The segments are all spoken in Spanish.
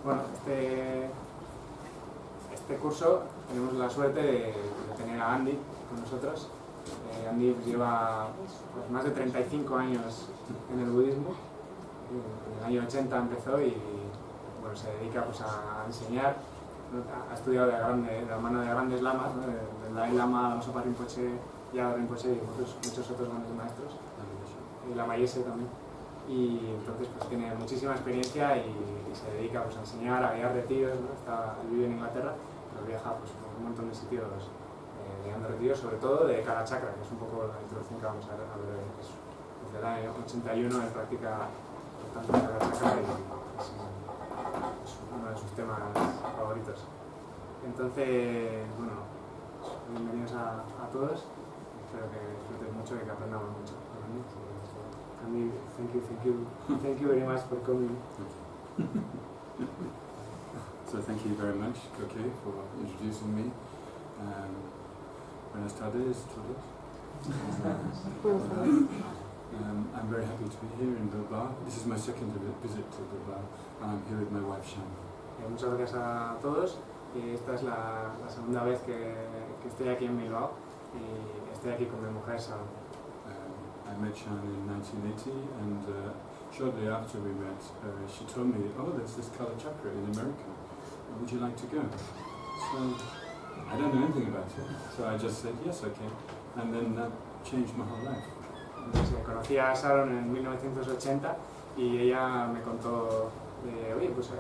Bueno, este curso tenemos la suerte de tener a Andy con nosotros. Andy lleva pues, más de 35 años en el budismo. En el año 80 empezó y bueno, se dedica pues, a enseñar. Ha estudiado de la mano de grandes lamas, ¿no? Del Dalai Lama, Sopa Rinpoche, Yado Rinpoche y muchos otros grandes maestros. Y la Mayese también. Y entonces pues tiene muchísima experiencia y se dedica pues, a enseñar, a guiar retiros, ¿no? Vive en Inglaterra, pero viaja pues, por un montón de sitios guiando retiros, sobre todo de Kalachakra, que es un poco la introducción que vamos a ver eso. Desde el año 81 él practica tanto Kalachakra y es uno de sus temas favoritos. Entonces, bueno, bienvenidos a todos, espero que disfruten mucho y que aprendamos mucho. Andy, thank you very much for coming. So thank you very much, Koke, for introducing me. Buenas tardes, todos. I'm very happy to be here in Bilbao. This is my second visit to Bilbao, and I'm here with my wife, Shan. Muchas gracias a todos. Esta es la segunda vez que estoy aquí en Bilbao y estoy aquí con mi mujer, Shan. I met Shan in 1980, and shortly after we met, she told me, oh, there's this Kalachakra in America. Would you like to go? So I don't know anything about it, so I just said, yes, I can. And then that changed my whole life. Entonces, conocí a Sharon en 1980 y ella me contó, oye, pues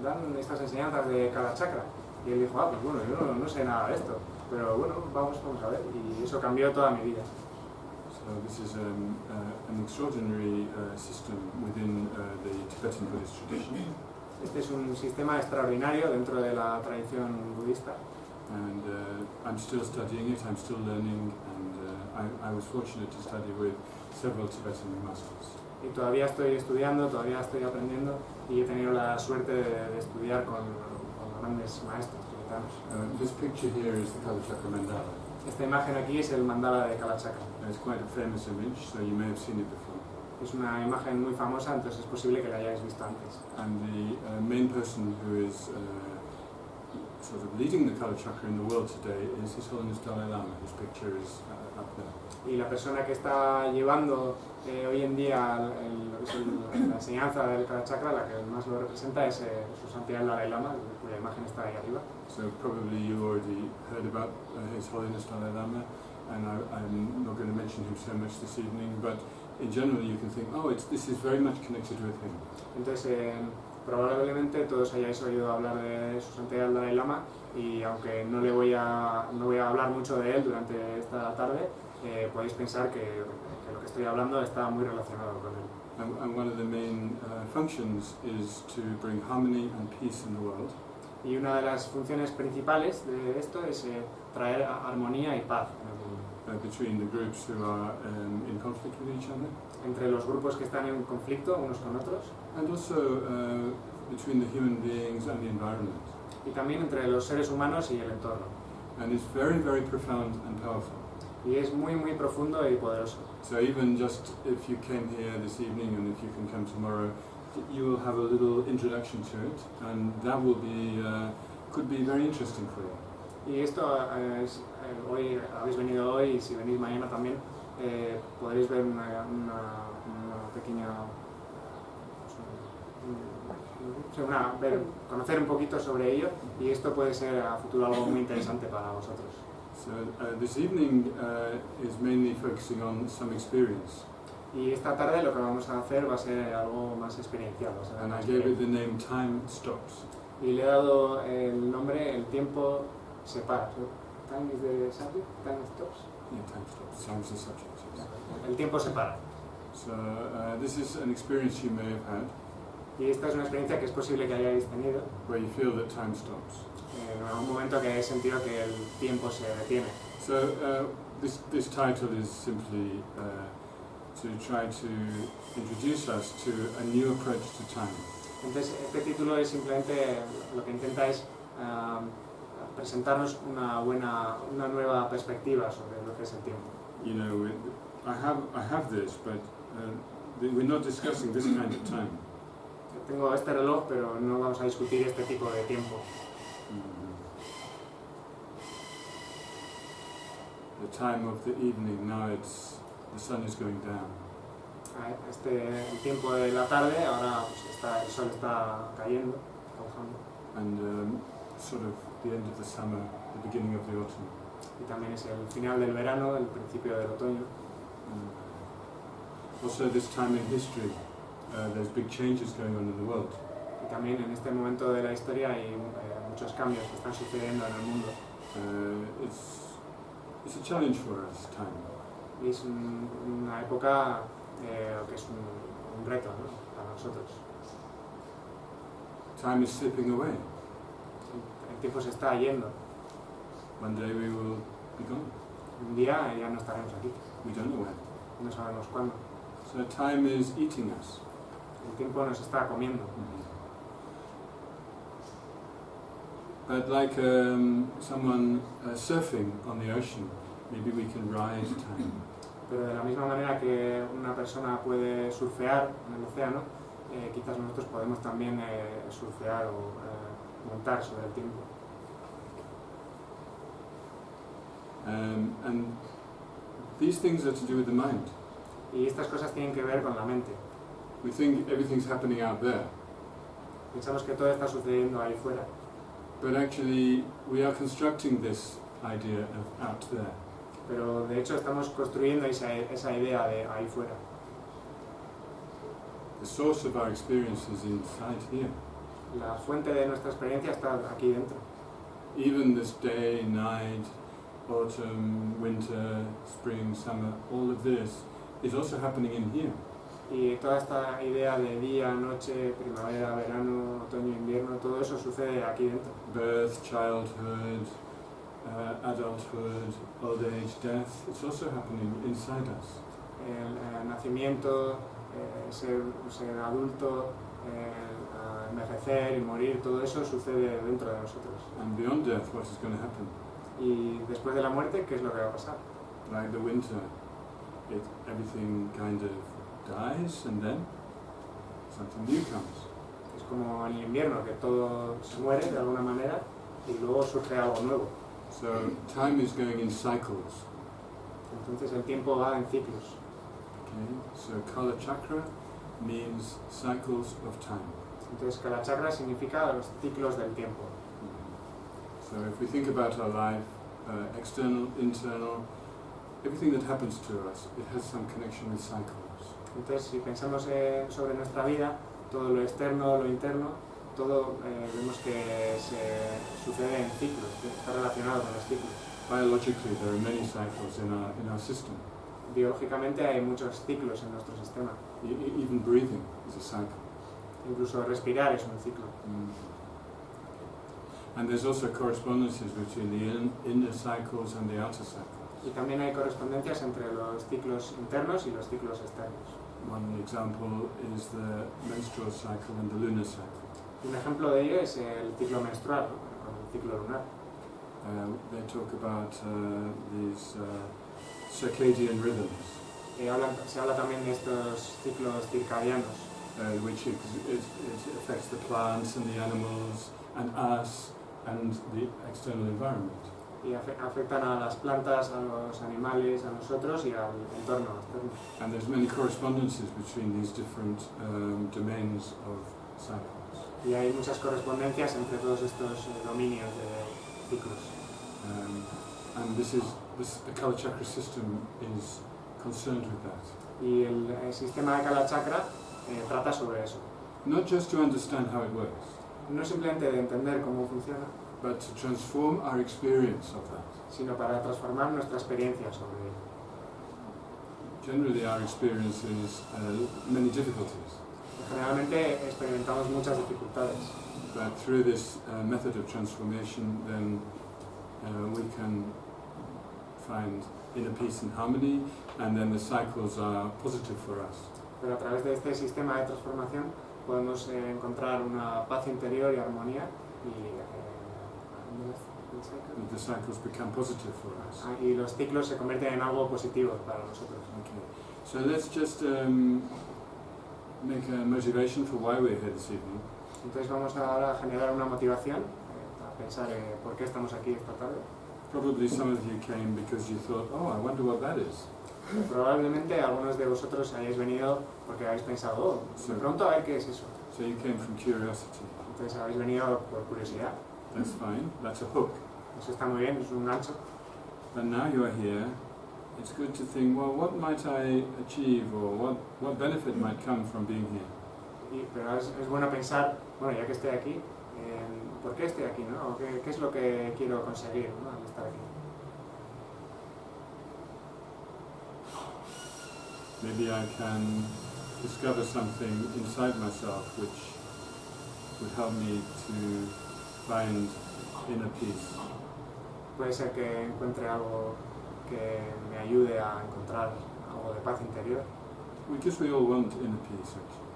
dan estas enseñanzas de Kalachakra. Y él dijo, pues bueno, yo no sé nada de esto, pero bueno, vamos a ver. Y eso cambió toda mi vida. So this is an extraordinary system within the Tibetan Buddhist tradition. Este es un sistema extraordinario dentro de la tradición budista. And I'm still studying it, I'm still learning, and I was fortunate to study with several Tibetan masters. Y todavía estoy estudiando, todavía estoy aprendiendo y he tenido la suerte de estudiar con grandes maestros tibetanos. This picture here is the Kalachakra mandala. Esta imagen aquí es el mandala de Kalachakra. It's quite a famous image, so you may have seen it before. Es una imagen muy famosa, entonces es posible que la hayáis visto antes. And the main person who is sort of leading the Kalachakra in the world today is His Holiness Dalai Lama. His picture is up there. Y la persona que está llevando hoy en día la enseñanza del Kalachakra, la que más lo representa, es su santidad el Dalai Lama, cuya imagen está ahí arriba. So probably you already heard about His Holiness Dalai Lama, and I'm not going to mention him so much this evening, but in general you can think, oh, this is very much connected with him. Entonces, probablemente todos hayáis oído hablar de su santidad el Dalai Lama, y aunque no voy a hablar mucho de él durante esta tarde, podéis pensar que lo que estoy hablando está muy relacionado con él. And one of the main functions is to bring harmony and peace in the world. Y una de las funciones principales de esto es traer armonía y paz en el mundo. Between the groups who are in conflict with each other. Entre los grupos que están en conflicto unos con otros. And also between the human beings and the environment. Y también entre los seres humanos y el entorno. And it's very, very profound and powerful. Y es muy, muy profundo y poderoso. So even just if you came here this evening and if you can come tomorrow, you will have a little introduction to it, and that will be could be very interesting for you. Y esto es, hoy habéis venido hoy y si venís mañana también podréis ver una pequeña conocer un poquito sobre ello y esto puede ser a futuro algo muy interesante para vosotros. So this evening is mainly focusing on some experience. Y esta tarde lo que vamos a hacer va a ser algo más experiencial. And I gave it the name Time Stops. Y le he dado el nombre El tiempo se para. So, time is the subject, time stops. Yeah, time stops. Time is the subject. Yes. El tiempo se para. So this is an experience you may have had. Y esta es una experiencia que es posible que hayáis tenido. Where you feel that time stops. En algún momento que he sentido que el tiempo se detiene. So this title is simply to try to introduce us to a new approach to time. Entonces este título es simplemente lo que intenta es presentarnos una nueva perspectiva sobre lo que es el tiempo. You know, I have this, but we're not discussing this kind of time. tengo este reloj, pero no vamos a discutir este tipo de tiempo. The time of the evening, now the sun is going down. El tiempo de la tarde, ahora pues el sol está cayendo, bajando. And sort of the end of the summer, the beginning of the autumn. Y también es el final del verano, el principio del otoño. Also this time in history, there's big changes going on in the world. Y también en este momento de la historia hay muchos cambios que están sucediendo en el mundo. It's a challenge for us, time. Y es una época que es un reto, ¿no?, para nosotros. Time is slipping away. El tiempo se está yendo. One day we will be gone. Un día ya no estaremos aquí. We don't know when. No sabemos cuándo. So time is eating us. El tiempo nos está comiendo. But like someone surfing on the ocean, maybe we can ride time. Pero de la misma manera que una persona puede surfear en el océano, quizás nosotros podemos también surfear o montar sobre el tiempo. And these things are to do with the mind. Y estas cosas tienen que ver con la mente. We think everything's happening out there. Pensamos que todo está sucediendo ahí fuera. But actually, we are constructing this idea of out there. Pero de hecho estamos construyendo esa idea de ahí fuera. The source of our experience is inside here. La fuente de nuestra experiencia está aquí dentro. Even this day, night, autumn, winter, spring, summer, all of this is also happening in here. Y toda esta idea de día, noche, primavera, verano, otoño, invierno, todo eso sucede aquí dentro. Birth, childhood, adulthood, old age, death, it's also happening inside us. El nacimiento, ser adulto, envejecer y morir, todo eso sucede dentro de nosotros. And beyond death, what is going to happen? Y después de la muerte, ¿qué es lo que va a pasar? Like the winter, everything kind of dies and then something new comes. Es como en el invierno, que todo se muere de alguna manera y luego surge algo nuevo. So time is going in cycles. Entonces el tiempo va en ciclos. Okay, so Kalachakra means cycles of time. Entonces Kalachakra significa los ciclos del tiempo. So if we think about our life, external, internal, everything that happens to us, it has some connection with cycles. Entonces si pensamos sobre nuestra vida, todo lo externo, lo interno, todo vemos que se sucede en ciclos, que está relacionado con los ciclos. Biologically, there are many cycles in our system. Biológicamente hay muchos ciclos en nuestro sistema. Even breathing is a cycle. Incluso respirar es un ciclo. And there's also correspondences between the inner cycles and the outer cycles. Y también hay correspondencias entre los ciclos internos y los ciclos externos. One example is the menstrual cycle and the lunar cycle. Un ejemplo de ello es el ciclo menstrual, ¿no?, con el ciclo lunar. They talk about these circadian rhythms. Se habla también de estos ciclos circadianos, Which it affects the plants and the animals and us and the external environment. y afectan a las plantas, a los animales, a nosotros y al entorno externo. And there's many correspondences between these different domains of cycles. Y hay muchas correspondencias entre todos estos dominios de ciclos. And the Kalachakra system is concerned with that. Y el sistema de Kalachakra trata sobre eso. Not just to understand how it works, No simplemente de entender cómo funciona, but to transform our experience of that. sino para transformar nuestra experiencia sobre ello. Generally, our experience is many difficulties, Generalmente experimentamos muchas dificultades, but through this method of transformation, then we can find inner peace and harmony, and then the cycles are positive for us. pero a través de este sistema de transformación podemos encontrar una paz interior y armonía And the cycles become positive for us. y los ciclos se convierten en algo positivo para nosotros. Okay, so let's just make a motivation for why we're here this evening. Entonces vamos ahora a generar una motivación a pensar por qué estamos aquí esta tarde. Probably some of you came because you thought, oh, I wonder what that is. Probablemente algunos de vosotros hayáis venido porque habéis pensado, oh, me pregunto a ver qué es eso. So you came from curiosity. Entonces habéis venido por curiosidad. That's fine. That's a hook. Eso está muy bien, es un gancho. But now you are here, it's good to think, well, what might I achieve, or what benefit might come from being here? Pero es bueno pensar, bueno, ya que estoy aquí, ¿por qué estoy aquí, no? ¿Qué es lo que quiero conseguir, ¿no?, al estar aquí? Maybe I can discover something inside myself which would help me to find inner peace. Puede ser que encuentre algo que me ayude a encontrar algo de paz interior. Because we all want inner peace, actually.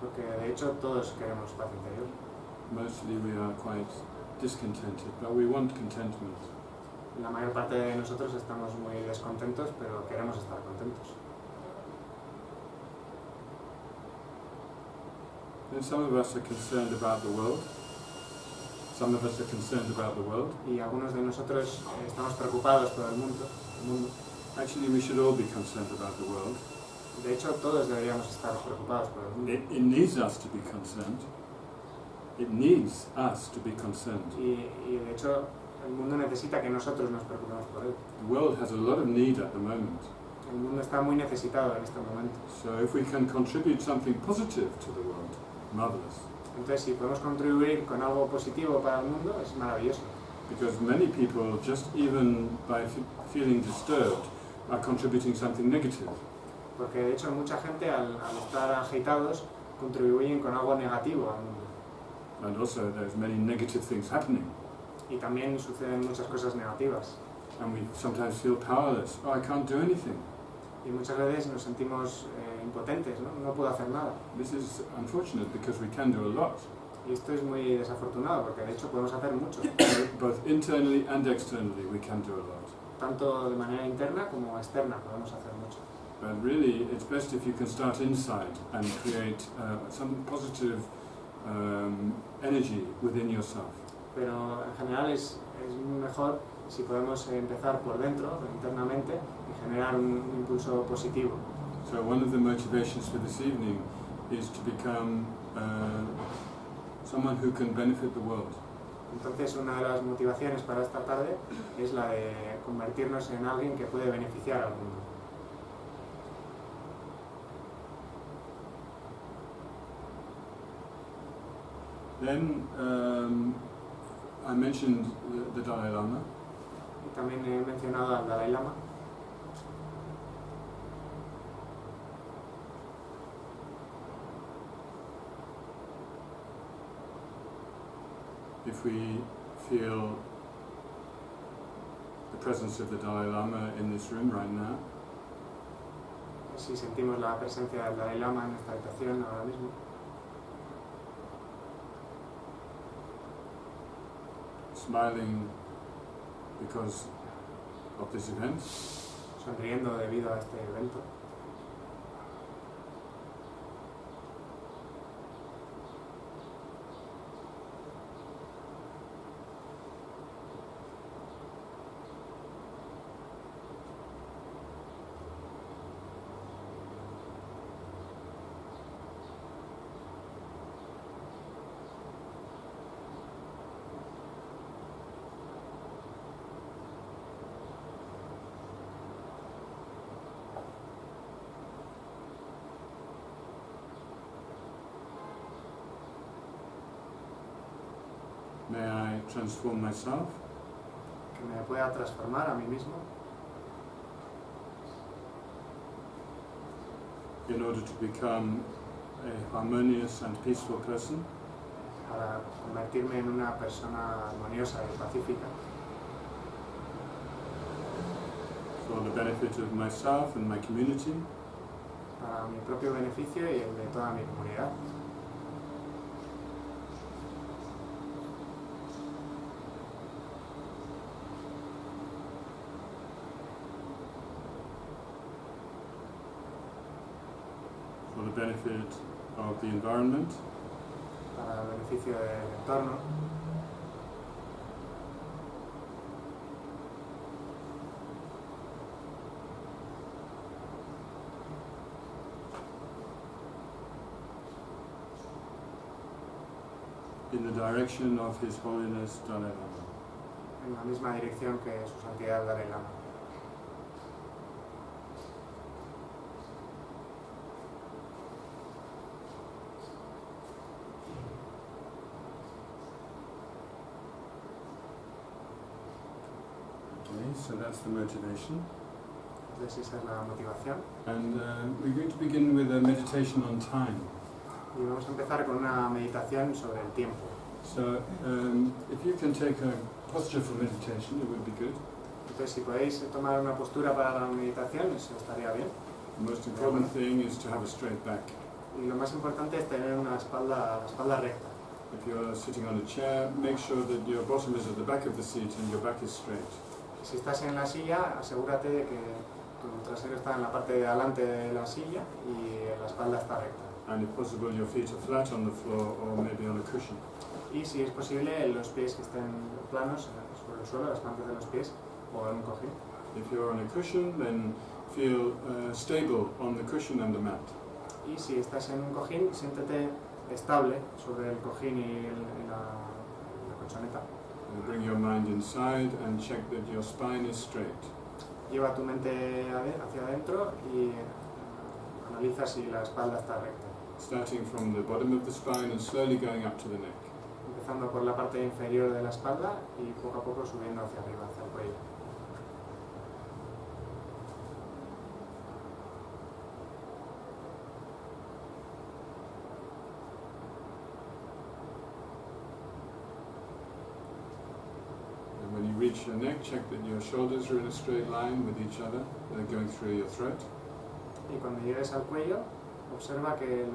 Porque de hecho todos queremos paz interior. Mostly we are quite discontented, but we want contentment. La mayor parte de nosotros estamos muy descontentos, pero queremos estar contentos. Then some of us are concerned about the world. Some of us are concerned about the world. Y algunos de nosotros estamos preocupados por el mundo. Actually, we should all be concerned about the world. De hecho, todos deberíamos estar preocupados por el mundo. It needs us to be concerned. It needs us to be concerned. Y de hecho, el mundo necesita que nosotros nos preocupemos por él. The world has a lot of need at the moment. El mundo está muy necesitado en este momento. So if we can contribute something positive to the world, marvelous. Entonces, si podemos contribuir con algo positivo para el mundo, es maravilloso. Because many people, just even by feeling disturbed, are contributing something negative. Porque de hecho mucha gente al estar agitados contribuyen con algo negativo al mundo. And also there's many negative things happening. Y también suceden muchas cosas negativas. And we sometimes feel powerless. Oh, I can't do anything. Y muchas veces nos sentimos impotentes, ¿no? No puedo hacer nada. This is unfortunate because we can do a lot. Y esto es muy desafortunado porque de hecho podemos hacer mucho. Both internally and externally we can do a lot. Tanto de manera interna como externa podemos hacer mucho. But really it's best if you can start inside and create some positive energy within yourself. Pero en general es mejor si podemos empezar por dentro, internamente, y generar un impulso positivo. So one of the motivations for this evening is to become someone who can benefit the world. Entonces una de las motivaciones para esta tarde es la de convertirnos en alguien que puede beneficiar al mundo. Then I mentioned the Dalai Lama. Y también he mencionado al Dalai Lama. If we feel the presence of the Dalai Lama in this room right now, Si sentimos la presencia del Dalai Lama en esta habitación ahora mismo, smiling because of this event, sonriendo debido a este evento, may I transform myself que me pueda transformar a mí mismo in order to become a harmonious and peaceful person, para convertirme en una persona armoniosa y pacífica, for the benefit of myself and my community, para mi propio beneficio y el de toda mi comunidad. for the benefit of the environment. Para el beneficio del entorno. In the direction of His Holiness Dalai Lama. En la misma dirección que su santidad Dalai Lama. Okay, so that's the motivation. Entonces esa es la motivación. And we're going to begin with a meditation on time. Y vamos a empezar con una meditación sobre el tiempo. So if you can take a posture for meditation, it would be good. Entonces si podéis tomar una postura para la meditación, eso estaría bien. The most important thing is to have a straight back. Y lo más importante es tener la espalda recta. If you're sitting on a chair, make sure that your bottom is at the back of the seat and your back is straight. Si estás en la silla, asegúrate de que tu trasero está en la parte de adelante de la silla y la espalda está recta. And if possible, your feet are flat on the floor or maybe on a cushion. Y si es posible, los pies que estén planos sobre el suelo, las plantas de los pies, o en un cojín. If you're on a cushion, then feel stable on the cushion and the mat. Y si estás en un cojín, siéntete estable sobre el cojín y la colchoneta. Bring your mind inside and check that your spine is straight. Lleva tu mente hacia adentro y analiza si la espalda está recta. Starting from the bottom of the spine and slowly going up to the neck. Empezando por la parte inferior de la espalda y poco a poco subiendo hacia arriba, hacia el cuello. And when you reach your neck, check that your shoulders are in a straight line with each other, going through your throat. Y cuando llegues al cuello, observa que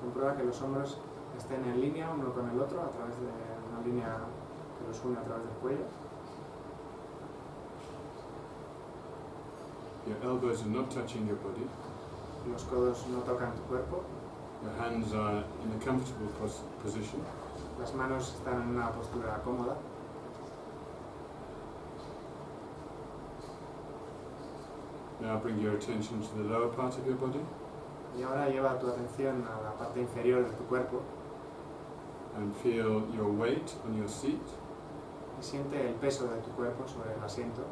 comprueba que los hombros estén en línea uno con el otro a través de una línea que los une a través del cuello. Your elbows are not touching your body. Los codos no tocan tu cuerpo. Your hands are in a comfortable position. Las manos están en una postura cómoda. Now bring your attention to the lower part of your body. Y ahora lleva tu atención a la parte inferior de tu cuerpo. And feel your weight on your seat. Y siente el peso de tu cuerpo sobre el asiento.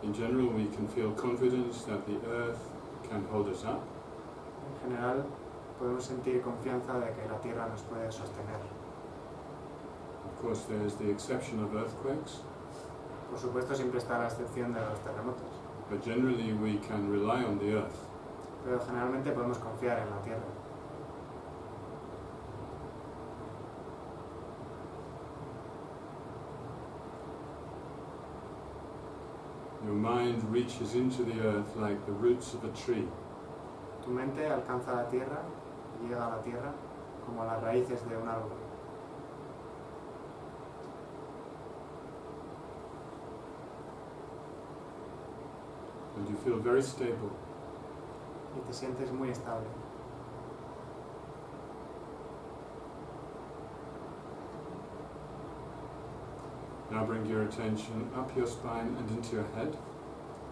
In general, we can feel confidence that the earth can hold us up. En general, podemos sentir confianza de que la tierra nos puede sostener. Of course, there is the exception of earthquakes. Por supuesto, siempre está la excepción de los terremotos. But generally, we can rely on the earth. Pero generalmente podemos confiar en la tierra. Your mind reaches into the earth like the roots of a tree. Tu mente alcanza la tierra y llega a la tierra como las raíces de un árbol. And you feel very stable. Y te sientes muy estable. Now bring your attention up your spine and into your head.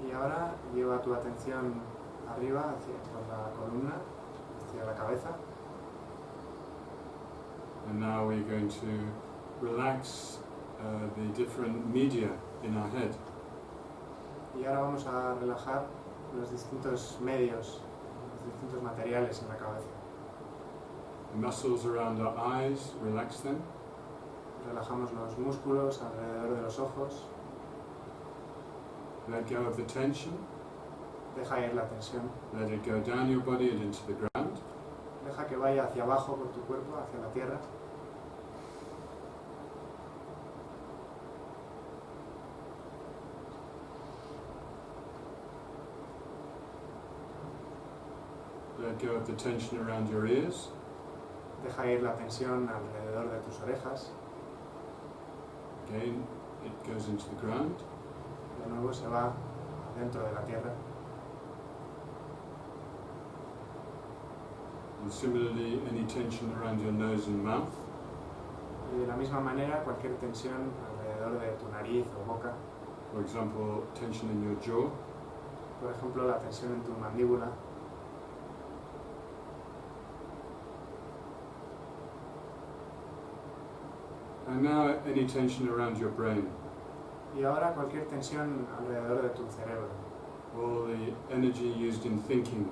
Y ahora lleva tu atención arriba, por la columna, hacia la cabeza. And now we're going to relax the different media in our head. Y ahora vamos a relajar los distintos medios, los distintos materiales en la cabeza. The muscles around our eyes, relax them. Relajamos los músculos alrededor de los ojos. Let go of the tension. Deja ir la tensión. Let it go down your body and into the ground. Deja que vaya hacia abajo por tu cuerpo, hacia la tierra. Let go of the tension around your ears. Deja ir la tensión alrededor de tus orejas. Again, it goes into the ground. de nuevo se va dentro de la tierra. And similarly, any tension around your nose and mouth. Y de la misma manera, cualquier tensión alrededor de tu nariz o boca, For example, tension in your jaw. por ejemplo, la tensión en tu mandíbula, And now any tension around your brain. y ahora cualquier tensión alrededor de tu cerebro, All the energy used in thinking.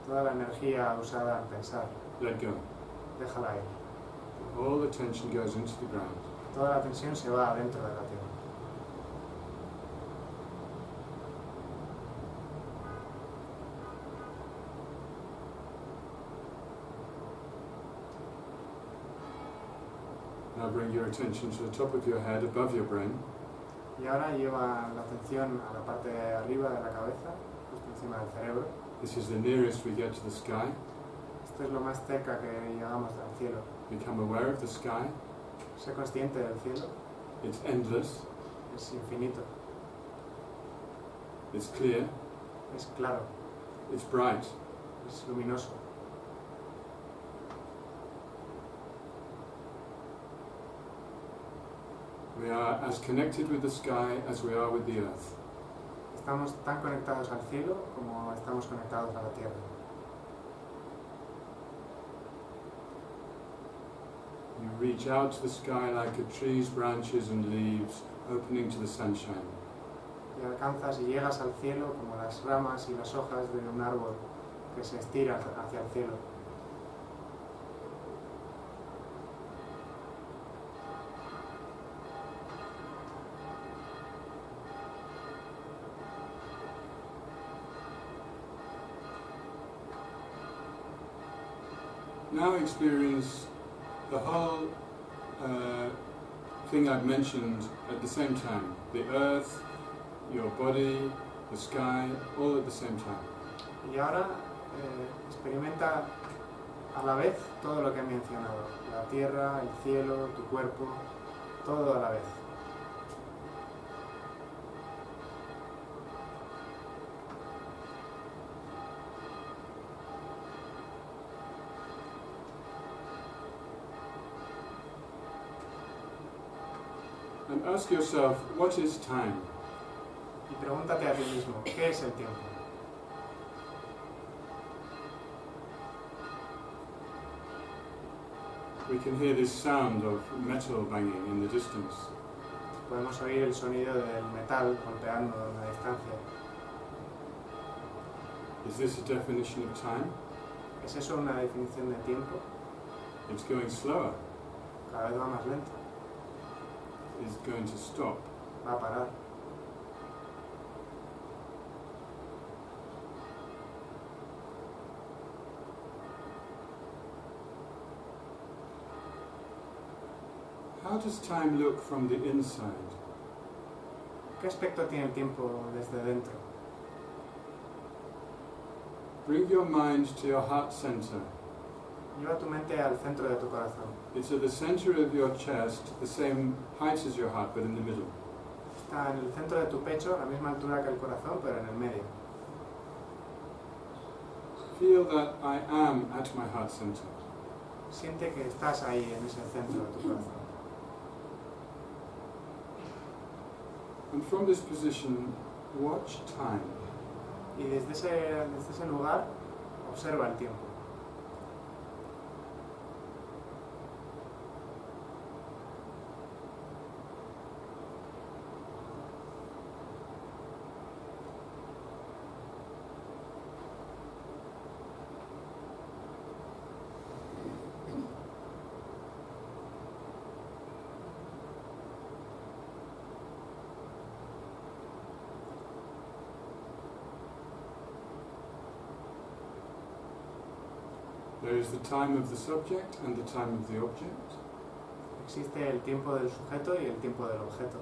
toda la energía usada en pensar, Let go. déjala ir. All the tension goes into the ground. Toda la tensión se va adentro de la tierra. Now bring your attention to the top of your head, above your brain. Y ahora lleva la atención a la parte de arriba de la cabeza, justo encima del cerebro. This is the nearest we get to the sky. Esto es lo más cerca que llegamos al cielo. Become aware of the sky. Sé consciente del cielo, It's endless. es infinito, It's clear. es claro, It's bright. es luminoso. We are as connected with the sky as we are with the earth. Estamos tan conectados al cielo como estamos conectados a la tierra. You reach out to the sky like a tree's branches and leaves opening to the sunshine. Y alcanzas y llegas al cielo como las ramas y las hojas de un árbol que se estira hacia el cielo. Now experience the whole thing I've mentioned at the same time. The earth, your body, the sky, all at the same time. Y ahora experimenta a la vez todo lo que he mencionado. La tierra, el cielo, tu cuerpo, todo a la vez. And ask yourself, what is time? Y pregúntate a ti mismo, ¿qué es el tiempo? We can hear this sound of metal banging in the distance. Podemos oír el sonido del metal golpeando en la distancia. Is this a definition of time? ¿Es eso una definición de tiempo? It's going slower. Cada vez va más lento, It's going to stop. va a parar. How does time look from the inside? ¿Qué aspecto tiene el tiempo desde dentro? Bring your mind to your heart center. Lleva tu mente al centro de tu corazón. It's at the center of your chest, the same height as your heart, but in the middle. Está en el centro de tu pecho, a la misma altura que el corazón, pero en el medio. Feel that I am at my heart center. Siente que estás ahí, en ese centro de tu corazón. And from this position, watch time. Y desde ese lugar, observa el tiempo. There is the time of the subject and the time of the object. Existe el tiempo del sujeto y el tiempo del objeto.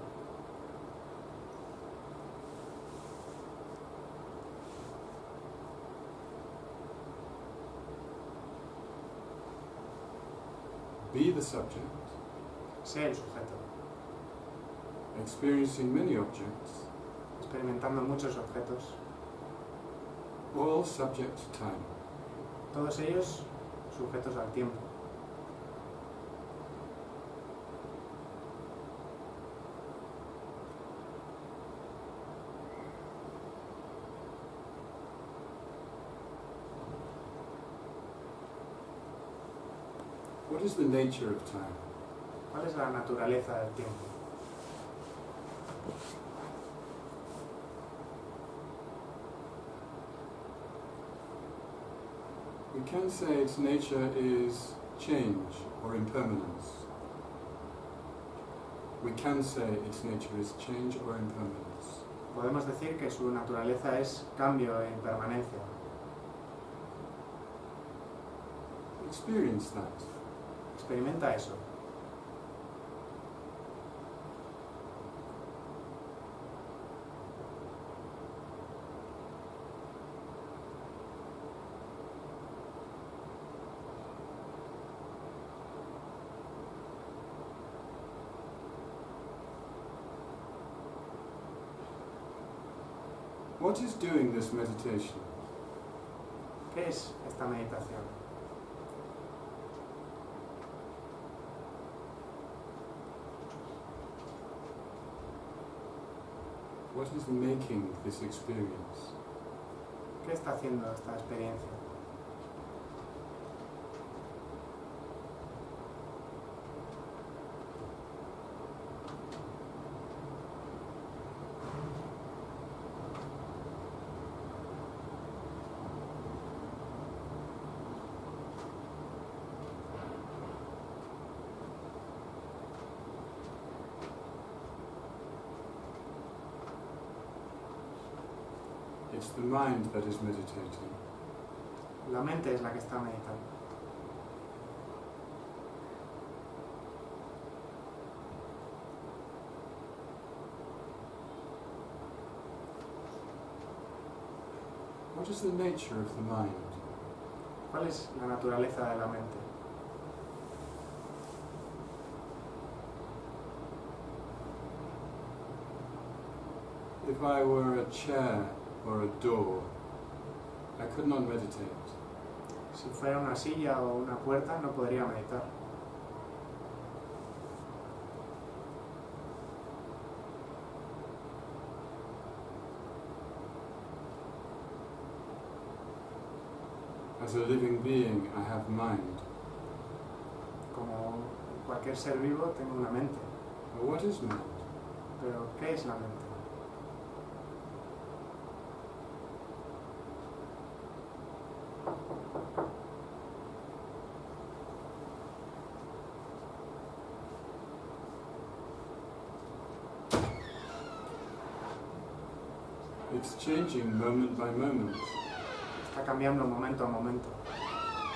Be the subject, Sé el sujeto. experiencing many objects, experimentando muchos objetos, all subject to time. todos ellos sujetos al tiempo. What is the nature of time? ¿Cuál es la naturaleza del tiempo? We can say its nature is change or impermanence. We can say its nature is change or impermanence. Podemos decir que su naturaleza es cambio e impermanencia. Experience that. Experimenta eso. What is doing this meditation? ¿Qué es esta meditación? What is making this experience? ¿Qué está haciendo esta experiencia? It's the mind that is meditating. La mente es la que está meditando. What is the nature of the mind? ¿Cuál es la naturaleza de la mente? If I were a chair or a door, I could not meditate. Si fuera una silla o una puerta, no podría meditar. As a living being, I have mind. Como cualquier ser vivo, tengo una mente. But what is mind? Pero, ¿qué es la mente? It's changing moment by moment, Está cambiando momento a momento,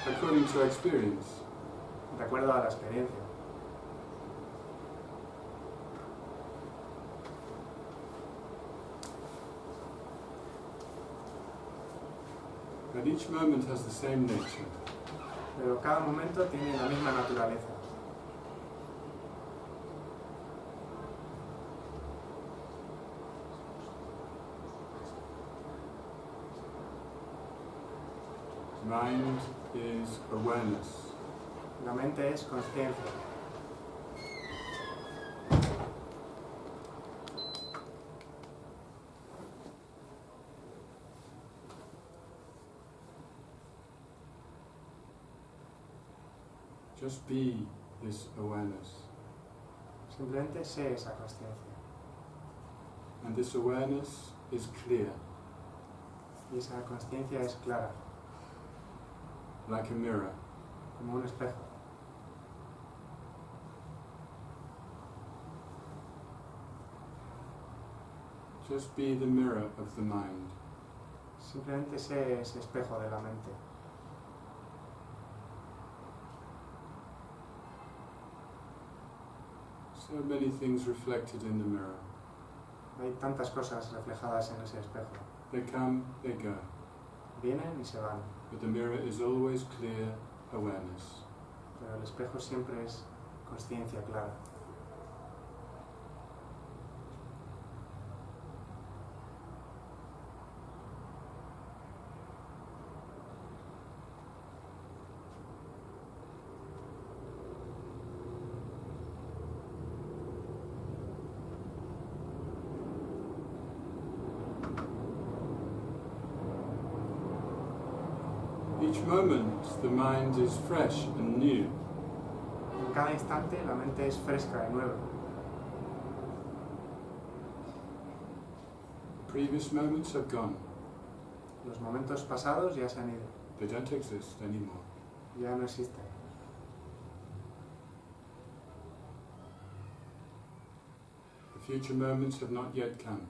according to experience. de acuerdo a la experiencia. But each moment has the same nature. Pero cada momento tiene la misma naturaleza. Mind is awareness. La mente es consciencia. Just be this awareness. Simplemente sé esa consciencia. And this awareness is clear, Y esa consciencia es clara, like a mirror. como un espejo. Just be the mirror of the mind. Simplemente sé ese espejo de la mente. So many things reflected in the mirror. Hay tantas cosas reflejadas en ese espejo. They come, they go. Vienen y se van, But the mirror is always clear awareness. pero el espejo siempre es consciencia clara. Each moment the mind is fresh and new. En cada instante la mente es fresca y nueva. Previous moments have gone. Los momentos pasados ya se han ido, They don't exist anymore. ya no existen. The future moments have not yet come.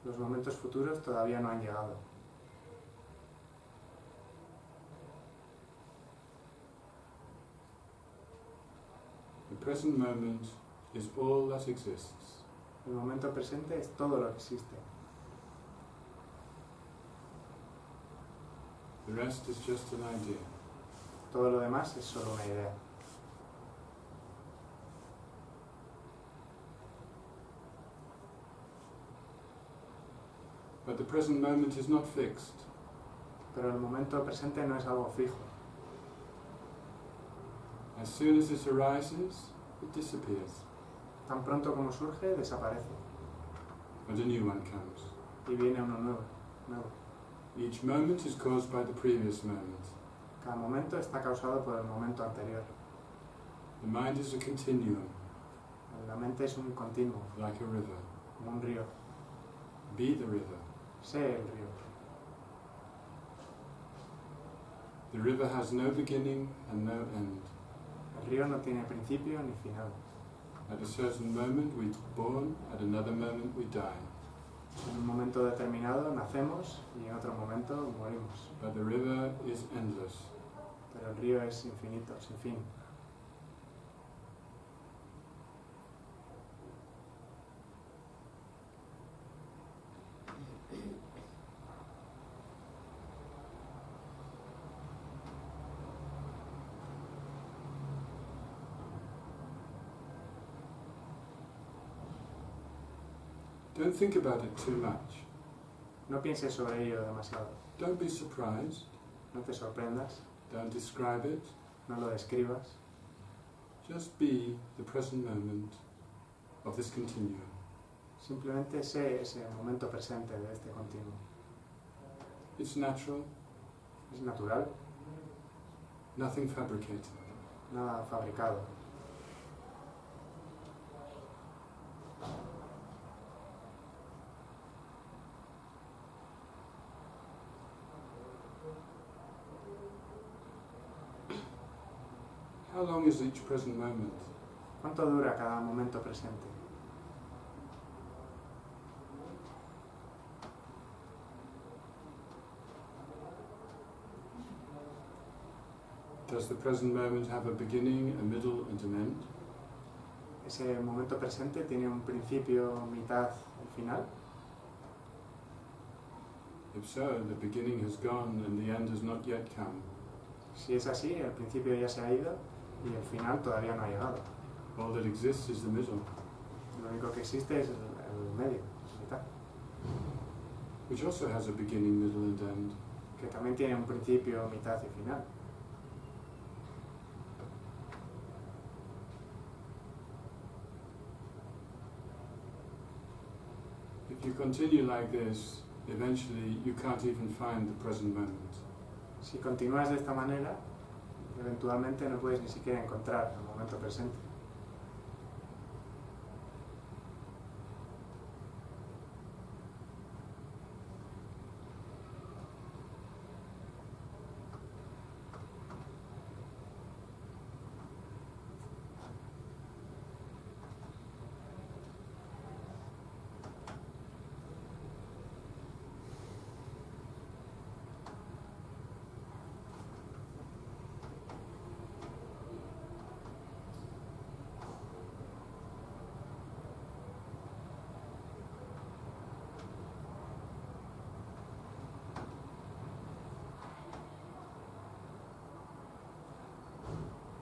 Los momentos futuros todavía no han llegado. The present moment is all that exists. El momento presente es todo lo que existe. The rest is just an idea. Todo lo demás es solo una idea. But the present moment is not fixed. Pero el momento presente no es algo fijo. As soon as it arises, it disappears, Tan pronto como surge, desaparece. and a new one comes. Y viene uno nuevo. Each moment is caused by the previous moment. Cada momento está causado por el momento anterior. The mind is a continuum, La mente es un continuo, like a river. como un río. Be the river. Sé el río. The river has no beginning and no end. El río no tiene principio ni final. At a certain moment we're born, at another moment we die. En un momento determinado nacemos y en otro momento morimos. But the river is endless. Pero el río es infinito, sin fin. Don't think about it too much. No pienses sobre ello demasiado. Don't be surprised. No te sorprendas, Don't describe it. no lo describas. Just be the present moment of this continuum. Simplemente sé ese momento presente de este continuo. It's natural, Es natural, nothing fabricated. nada fabricado. How long is each present moment? ¿Cuánto dura cada momento presente? Does the present moment have a beginning, a middle, and an end? ¿Ese momento presente tiene un principio, mitad y final? If so, the beginning has gone and the end has not yet come. Si es así, el principio ya se ha ido y el final todavía no ha llegado. All that exists is the middle, Lo único que existe es el medio, la mitad, which also has a beginning, middle, and end. que también tiene un principio, mitad y final. If you continue like this, eventually you can't even find the present moment. Si continúas de esta manera, eventualmente no puedes ni siquiera encontrar el momento presente.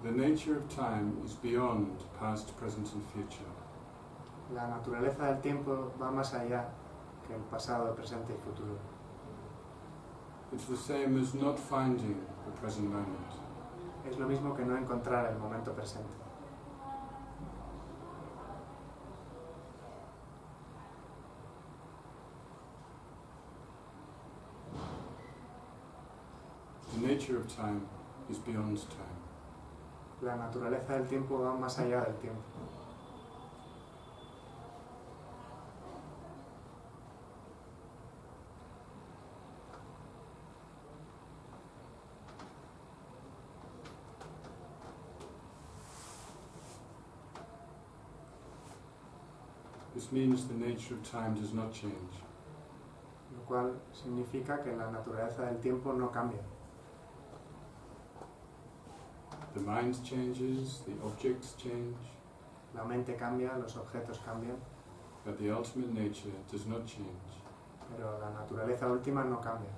The nature of time is beyond past, present, and future. La naturaleza del tiempo va más allá que el pasado, presente y futuro. It's the same as not finding the present moment. Es lo mismo que no encontrar el momento presente. The nature of time is beyond time. La naturaleza del tiempo va más allá del tiempo. This means the nature of time does not change. Lo cual significa que la naturaleza del tiempo no cambia. The mind changes, the objects change, La mente cambia, los objetos cambian, but the ultimate nature does not change. pero la naturaleza última no cambia.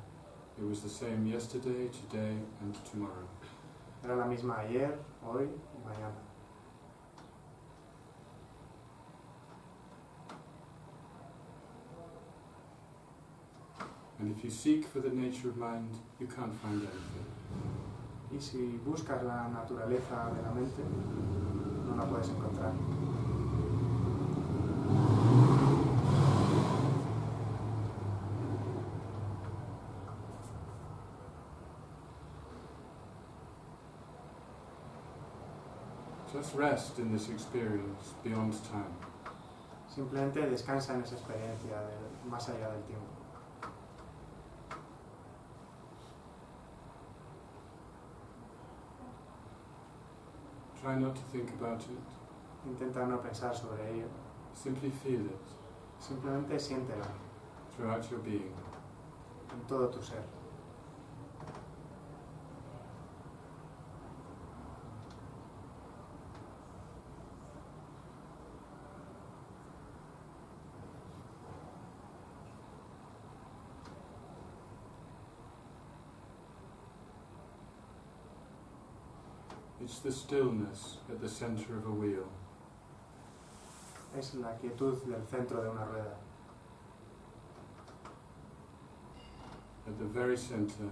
It was the same yesterday, today, and tomorrow. Era la misma ayer, hoy y mañana. And if you seek for the nature of mind, you can't find anything. Y si buscas la naturaleza de la mente, no la puedes encontrar. Just rest in this experience beyond time. Simplemente descansa en esa experiencia más allá del tiempo. Try not to think about it. Intenta no pensar sobre ello. Simply feel it Simplemente siéntelo throughout your being. en todo tu ser. It's the stillness at the center of a wheel. Es la quietud del centro de una rueda. At the very center,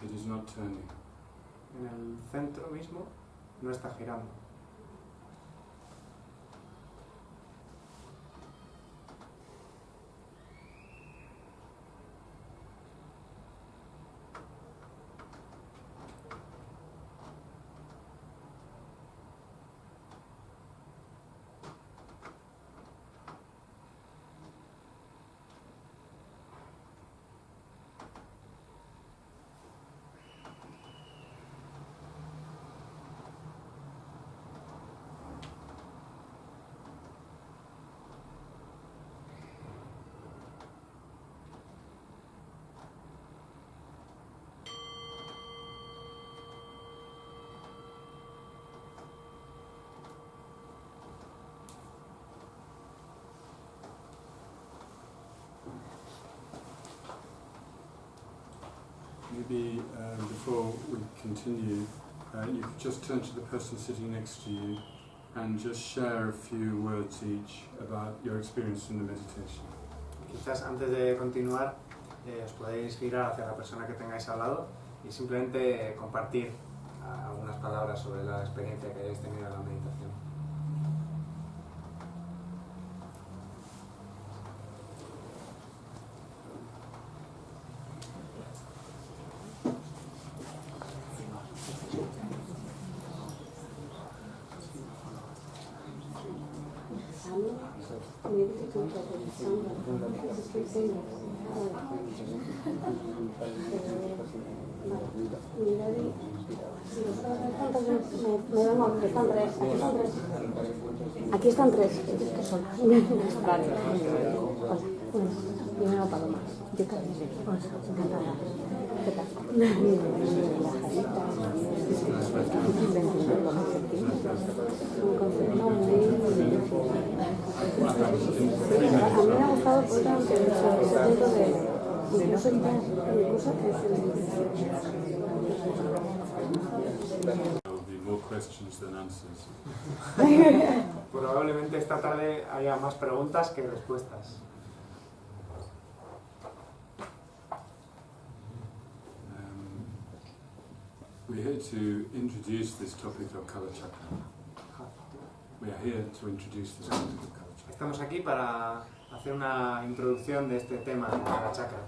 it is not turning. En el centro mismo no está girando. Maybe before we continue, you could just turn to the person sitting next to you and just share a few words each about your experience in the meditation. Quizás antes de continuar os podéis girar hacia la persona que tengáis al lado y simplemente compartir algunas palabras sobre la experiencia que hayáis tenido en la meditación. Aquí están tres. Vale. Hola. Yo me llamo Paloma. Yo también. Hola. Encantada. ¿Qué tal? Un concepto muy... A mí me ha gustado bastante ese punto de... Incluso There will be more questions than answers. Probablemente esta tarde haya más preguntas que respuestas. We're here to introduce this topic of Kalachakra. We are here to introduce this topic of Kalachakra. Estamos aquí para hacer una introducción de este tema de Kalachakra.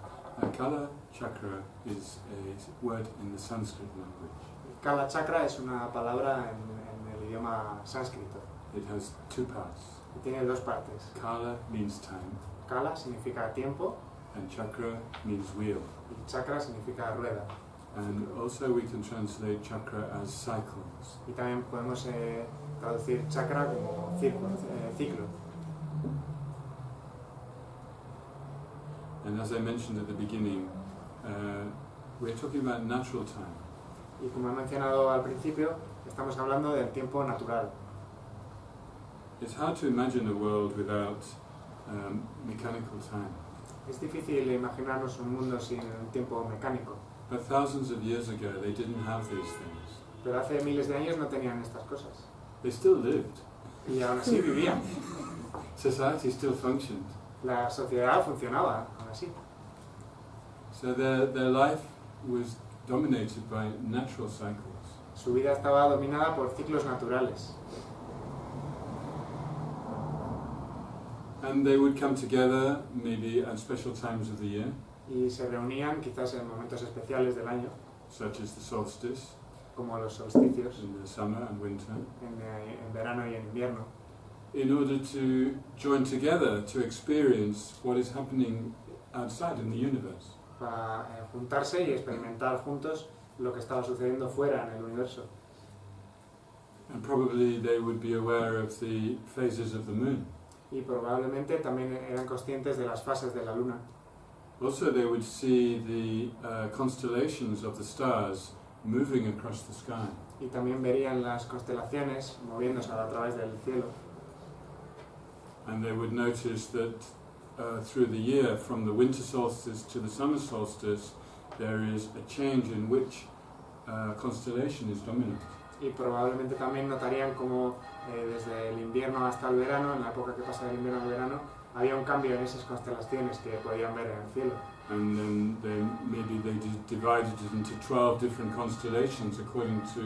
Kala chakra is a word in the Sanskrit language. Kalachakra es una palabra en el idioma sánscrito. It has two parts. Y tiene dos partes. Kala means time, Kala significa tiempo and chakra means wheel. y chakra significa rueda. And also we can translate chakra as cycles. Y también podemos traducir chakra como ciclo. And as I mentioned at the beginning, we're talking about natural time. Y como he mencionado al principio, estamos hablando del tiempo natural. It's hard to imagine a world without mechanical time. Es difícil imaginarnos un mundo sin un tiempo mecánico. But thousands of years ago, they didn't have these things. Pero hace miles de años no tenían estas cosas. They still lived. Y aún así vivían. Society still functioned. La sociedad funcionaba, aún así. So their life was dominated by natural cycles. Su vida estaba dominada por ciclos naturales. And they would come together maybe at special times of the year, Y se reunían quizás en momentos especiales del año, such as the solstice como los solsticios, in the summer and winter, en verano y en invierno, in order to join together to experience what is happening outside in the universe. para juntarse y experimentar juntos lo que estaba sucediendo fuera en el universo. And probably they would be aware of the phases of the moon. Y probablemente también eran conscientes de las fases de la luna. Also they would see the constellations of the stars moving across the sky. Y también verían las constelaciones moviéndose a través del cielo. And they would notice that through the year, from the winter solstice to the summer solstice, there is a change in which constellation is dominant. Y probablemente también notarían como desde el invierno hasta el verano, en la época que pasa del invierno al verano, había un cambio en esas constelaciones que podían ver en el cielo. And then maybe they divided it into 12 different constellations according to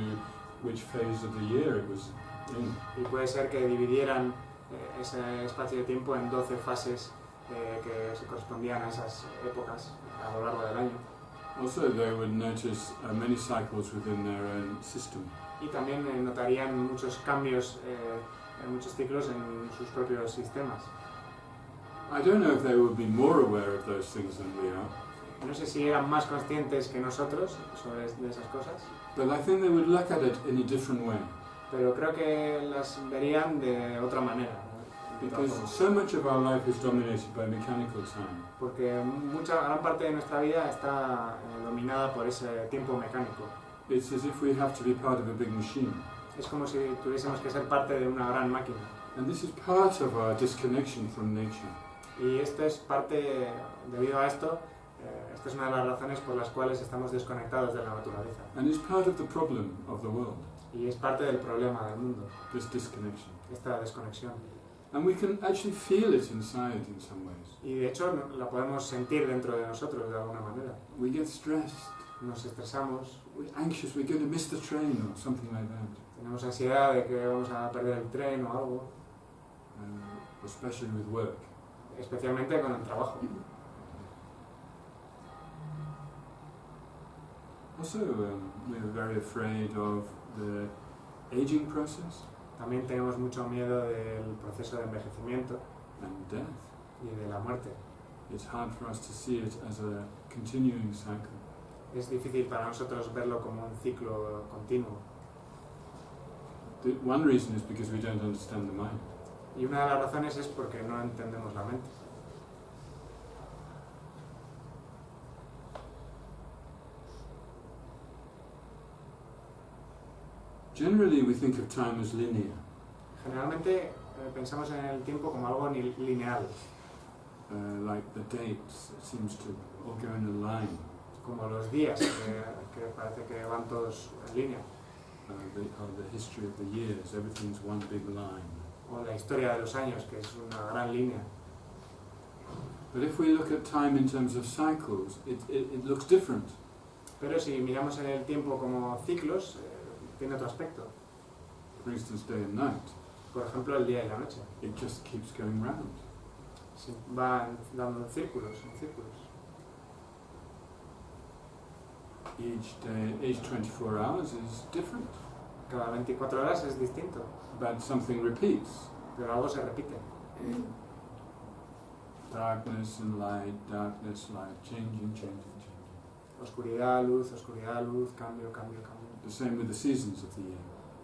which phase of the year it was in. Y puede ser que dividieran ese espacio de tiempo en 12 fases que se correspondían a esas épocas a lo largo del año. Also they would notice many cycles within their own system. Y también notarían muchos cambios, muchos ciclos en sus propios sistemas. I don't know if they would be more aware of those things than we are, No sé si eran más conscientes que nosotros sobre de esas cosas, but I think they would look at it in a different way. pero creo que las verían de otra manera, ¿no? Because so much of our life is dominated by mechanical time. Porque gran parte de nuestra vida está dominada por ese tiempo mecánico. It's as if we have to be part of a big machine. Es como si tuviésemos que ser parte de una gran máquina. And this is part of our disconnection from nature. Y esto es parte, debido a esto, esta es una de las razones por las cuales estamos desconectados de la naturaleza. And it's part of the problem of the world, Y es parte del problema del mundo, this disconnection. esta desconexión. And we can actually feel it inside in some ways. Y de hecho la podemos sentir dentro de nosotros de alguna manera. We get stressed, Nos estresamos, we're anxious, we're going to miss the train or something like that. tenemos ansiedad de que vamos a perder el tren o algo, Especially with work. especialmente con el trabajo. Also, we're very afraid of the aging process También tenemos mucho miedo del proceso de envejecimiento and death. y de la muerte. It's hard for us to see it as a continuing cycle. Es difícil para nosotros verlo como un ciclo continuo. One reason is because we don't understand the mind. Y una de las razones es porque no entendemos la mente. Generally, we think of time as linear. Generalmente pensamos en el tiempo como algo lineal, Like the dates, it seems to all go in a line. como los días, que parece que van todos en línea, The history of the years, everything's one big line. o la historia de los años, que es una gran línea. But if we look at time in terms of cycles, it looks different. Pero si miramos en el tiempo como ciclos, tiene otro aspecto. For instance, day and night. Por ejemplo, el día y la noche. It just keeps going round. Sí, van dando círculos, en círculos. each day, each 24 hours is different. Cada 24 horas es distinto, But something repeats. pero algo se repite. Darkness and light, changing, changing, changing. Oscuridad, luz, cambio, cambio, cambio. The same with the seasons of the year.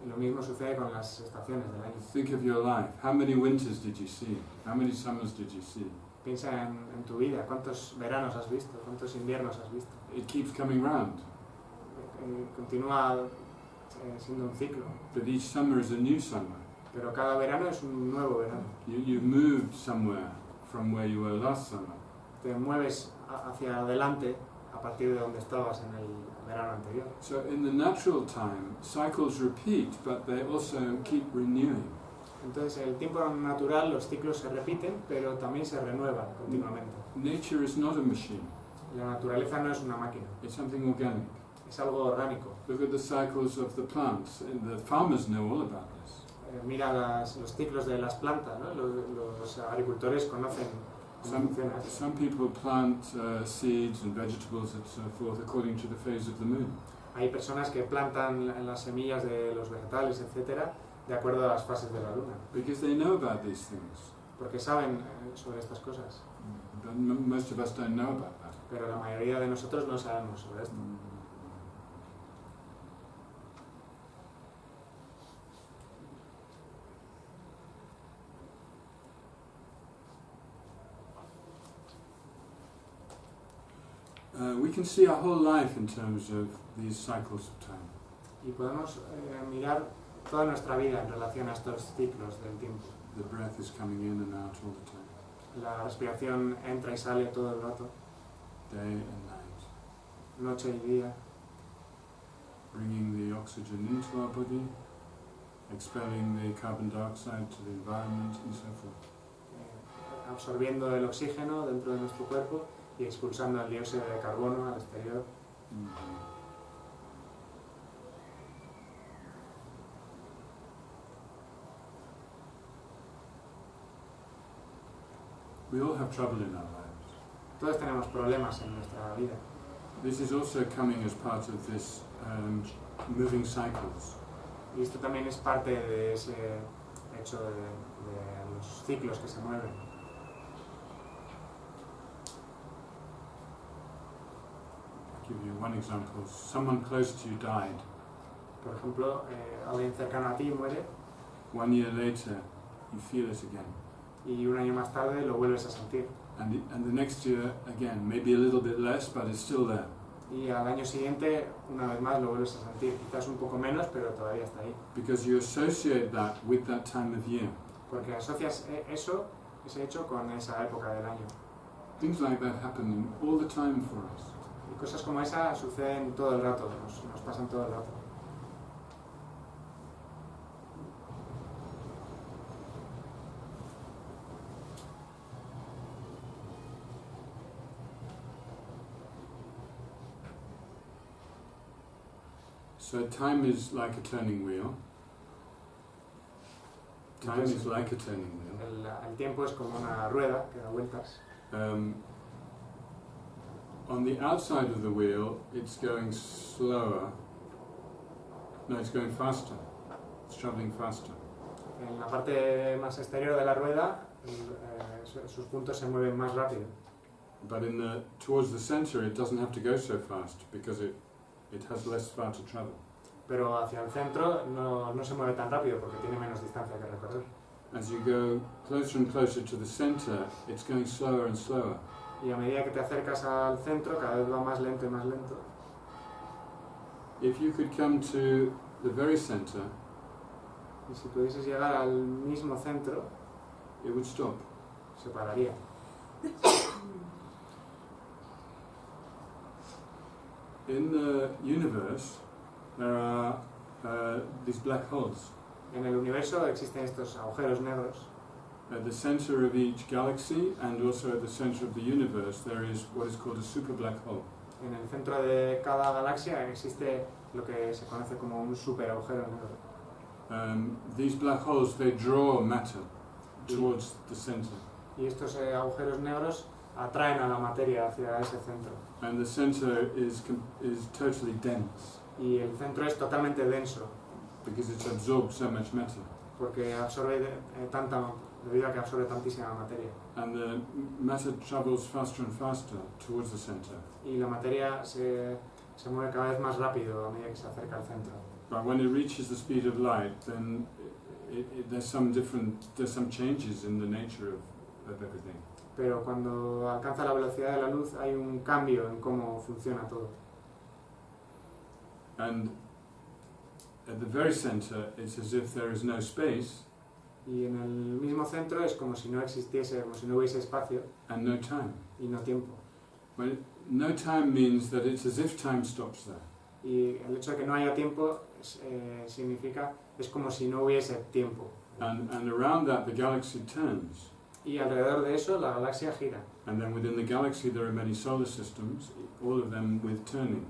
Y lo mismo sucede con las estaciones del año. Think of your life. How many winters did you see? How many summers did you see? Piensa en tu vida, ¿cuántos veranos has visto? ¿Cuántos inviernos has visto? It keeps coming round. Continúa siendo un ciclo, But each summer is a new summer. pero cada verano es un nuevo verano. You've moved somewhere from where you were last summer. Te mueves hacia adelante a partir de donde estabas en el verano anterior. So in the natural time, cycles repeat, but they also keep renewing. Entonces, en el tiempo natural los ciclos se repiten, pero también se renuevan continuamente. Nature is not a machine. La naturaleza no es una máquina, It's something organic. es algo orgánico. Look at the cycles of the plants. And the farmers know all about this. Mira los ciclos de las plantas, ¿no? Los agricultores conocen cómo funciona. Some people plant seeds and vegetables and so forth according to the phase of the moon. Hay personas que plantan las semillas de los vegetales, etcétera, de acuerdo a las fases de la luna, Because they know about these things. porque saben sobre estas cosas, But most of us don't know about that. pero la mayoría de nosotros no sabemos sobre esto. We can see our whole life in terms of these cycles of time. Y podemos mirar toda nuestra vida en relación a estos ciclos del tiempo. The breath is coming in and out all the time, La respiración entra y sale todo el rato, day and night, noche y día, bringing the oxygen into our body, expelling the carbon dioxide to the environment and so forth. absorbiendo el oxígeno dentro de nuestro cuerpo y expulsando el dióxido de carbono al exterior. We all have trouble in our lives. Todos tenemos problemas en nuestra vida. This is also coming as part of this moving cycles. Y esto también es parte de ese hecho de los ciclos que se mueven. I'll give you one example. Someone close to you died. Por ejemplo, alguien cercano a ti muere 1 year later, you feel it again. y un año más tarde lo vuelves a sentir. And the next year, again, maybe a little bit less, but it's still there. Y al año siguiente, una vez más, lo vuelves a sentir. Quizás un poco menos, pero todavía está ahí. Because you associate that with that time of year. Porque asocias ese hecho con esa época del año. Things like that happen all the time for us. Y cosas como esa suceden todo el rato, nos pasan todo el rato. So time is like a turning wheel. Time is like a turning wheel. El tiempo es como una rueda que da vueltas. On the outside of the wheel, it's going slower. No, it's going faster. It's traveling faster. En la parte más exterior de la rueda, sus puntos se mueven más rápido. But towards the center, it doesn't have to go so fast because it has less far to travel. Pero hacia el centro no se mueve tan rápido porque tiene menos distancia que recorrer. As you go closer and closer to the center, it's going slower and slower. Y a medida que te acercas al centro, cada vez va más lento y más lento. If you could come to the very center, Y si pudieses llegar al mismo centro, it would stop. se pararía. In the universe, there are these black holes. En el universo existen estos agujeros negros. At the center of each galaxy and also at the center of the universe, there is what is called a super black hole. En el centro de cada galaxia existe lo que se conoce como un super agujero negro. These black holes, they draw matter towards the center. Y estos agujeros negros atraen a la materia hacia ese centro. And the center is totally dense Y el centro es totalmente denso, because it absorbs so much matter. porque absorbe debido a que absorbe tantísima materia. And the matter travels faster and faster towards the center. Y la materia se mueve cada vez más rápido a medida que se acerca al centro. But when it reaches the speed of light, then there's some changes in the nature of everything. Pero cuando alcanza la velocidad de la luz hay un cambio en cómo funciona todo. And at the very center, it's as if there is no space. Y en el mismo centro es como si no existiese, como si no hubiese espacio And no time. y no tiempo. Well, no time means that it's as if time stops there. Y el hecho de que no haya tiempo significa, es como si no hubiese tiempo. And around that, the galaxy turns. Y alrededor de eso la galaxia gira. And then within the galaxy, there are many solar systems, all of them with turning.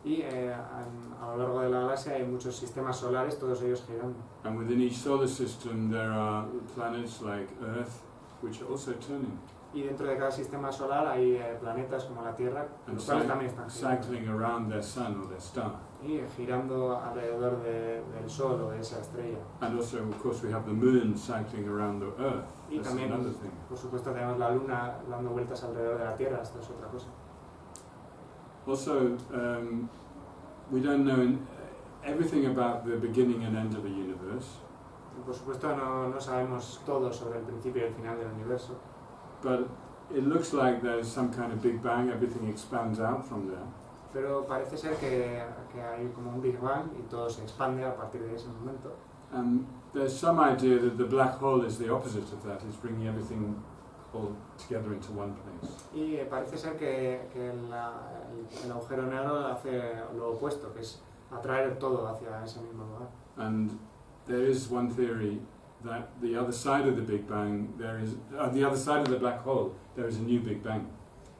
Y a lo largo de la galaxia hay muchos sistemas solares, todos ellos girando. And within each solar system, there are planets like Earth, which are also turning. Y dentro de cada sistema solar hay planetas como la Tierra, And los cuales también están girando. cycling around their sun or their star. Y girando alrededor del Sol o de esa estrella. And also, of course, we have the moon cycling around the Earth. Y That's también, another thing. por supuesto, tenemos la Luna dando vueltas alrededor de la Tierra, esto es otra cosa. Also, we don't know everything about the beginning and end of the universe, Y por supuesto no sabemos todo sobre el principio y el final del universo, but it looks like there's some kind of Big Bang, everything expands out from there. pero parece ser que hay como un Big Bang y todo se expande a partir de ese momento. And there's some idea that the black hole is the opposite of that, it's bringing everything all together into one place. Y parece ser que el agujero negro hace lo opuesto, que es atraer todo hacia ese mismo lugar. And there is one theory that the other side of the Big Bang, the other side of the black hole, there is a new Big Bang.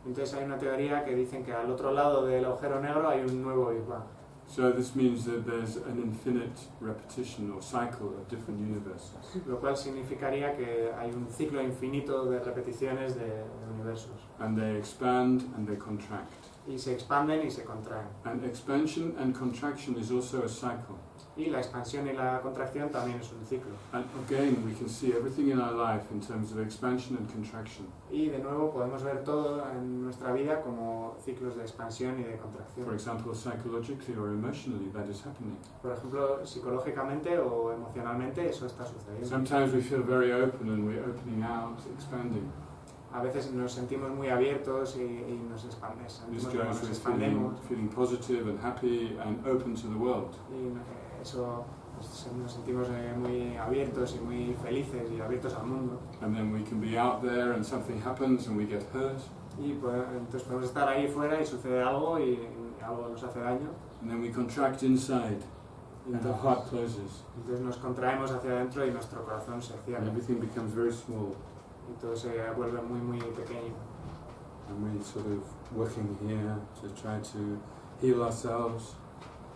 Entonces hay una teoría que dicen que al otro lado del agujero negro hay un nuevo Big Bang. So this means that there's an infinite repetition or cycle of different universes. Lo cual significaría que hay un ciclo infinito de repeticiones de universos. And they expand and they contract. Y se expanden y se contraen. And expansion and contraction is also a cycle. Y la expansión y la contracción también es un ciclo. And again, we can see everything in our life in terms of expansion and contraction. Y de nuevo podemos ver todo en nuestra vida como ciclos de expansión y de contracción. For example, psychologically or emotionally, that is happening. Por ejemplo, psicológicamente o emocionalmente eso está sucediendo. Sometimes we feel very open and we're opening out, expanding. A veces nos sentimos muy abiertos y nos This expandemos. goes with feeling positive and happy and open to the world. Y eso pues, nos sentimos muy abiertos y muy felices y abiertos al mundo. And then we can be out there and something happens and we get hurt. Y pues, entonces podemos estar ahí fuera y sucede algo y algo nos hace daño. And then we contract inside Y and our heart closes. entonces nos contraemos hacia adentro y nuestro corazón se And cierra. everything becomes very small. Y todo se vuelve muy, muy pequeño. And we're sort of working here to try to heal ourselves.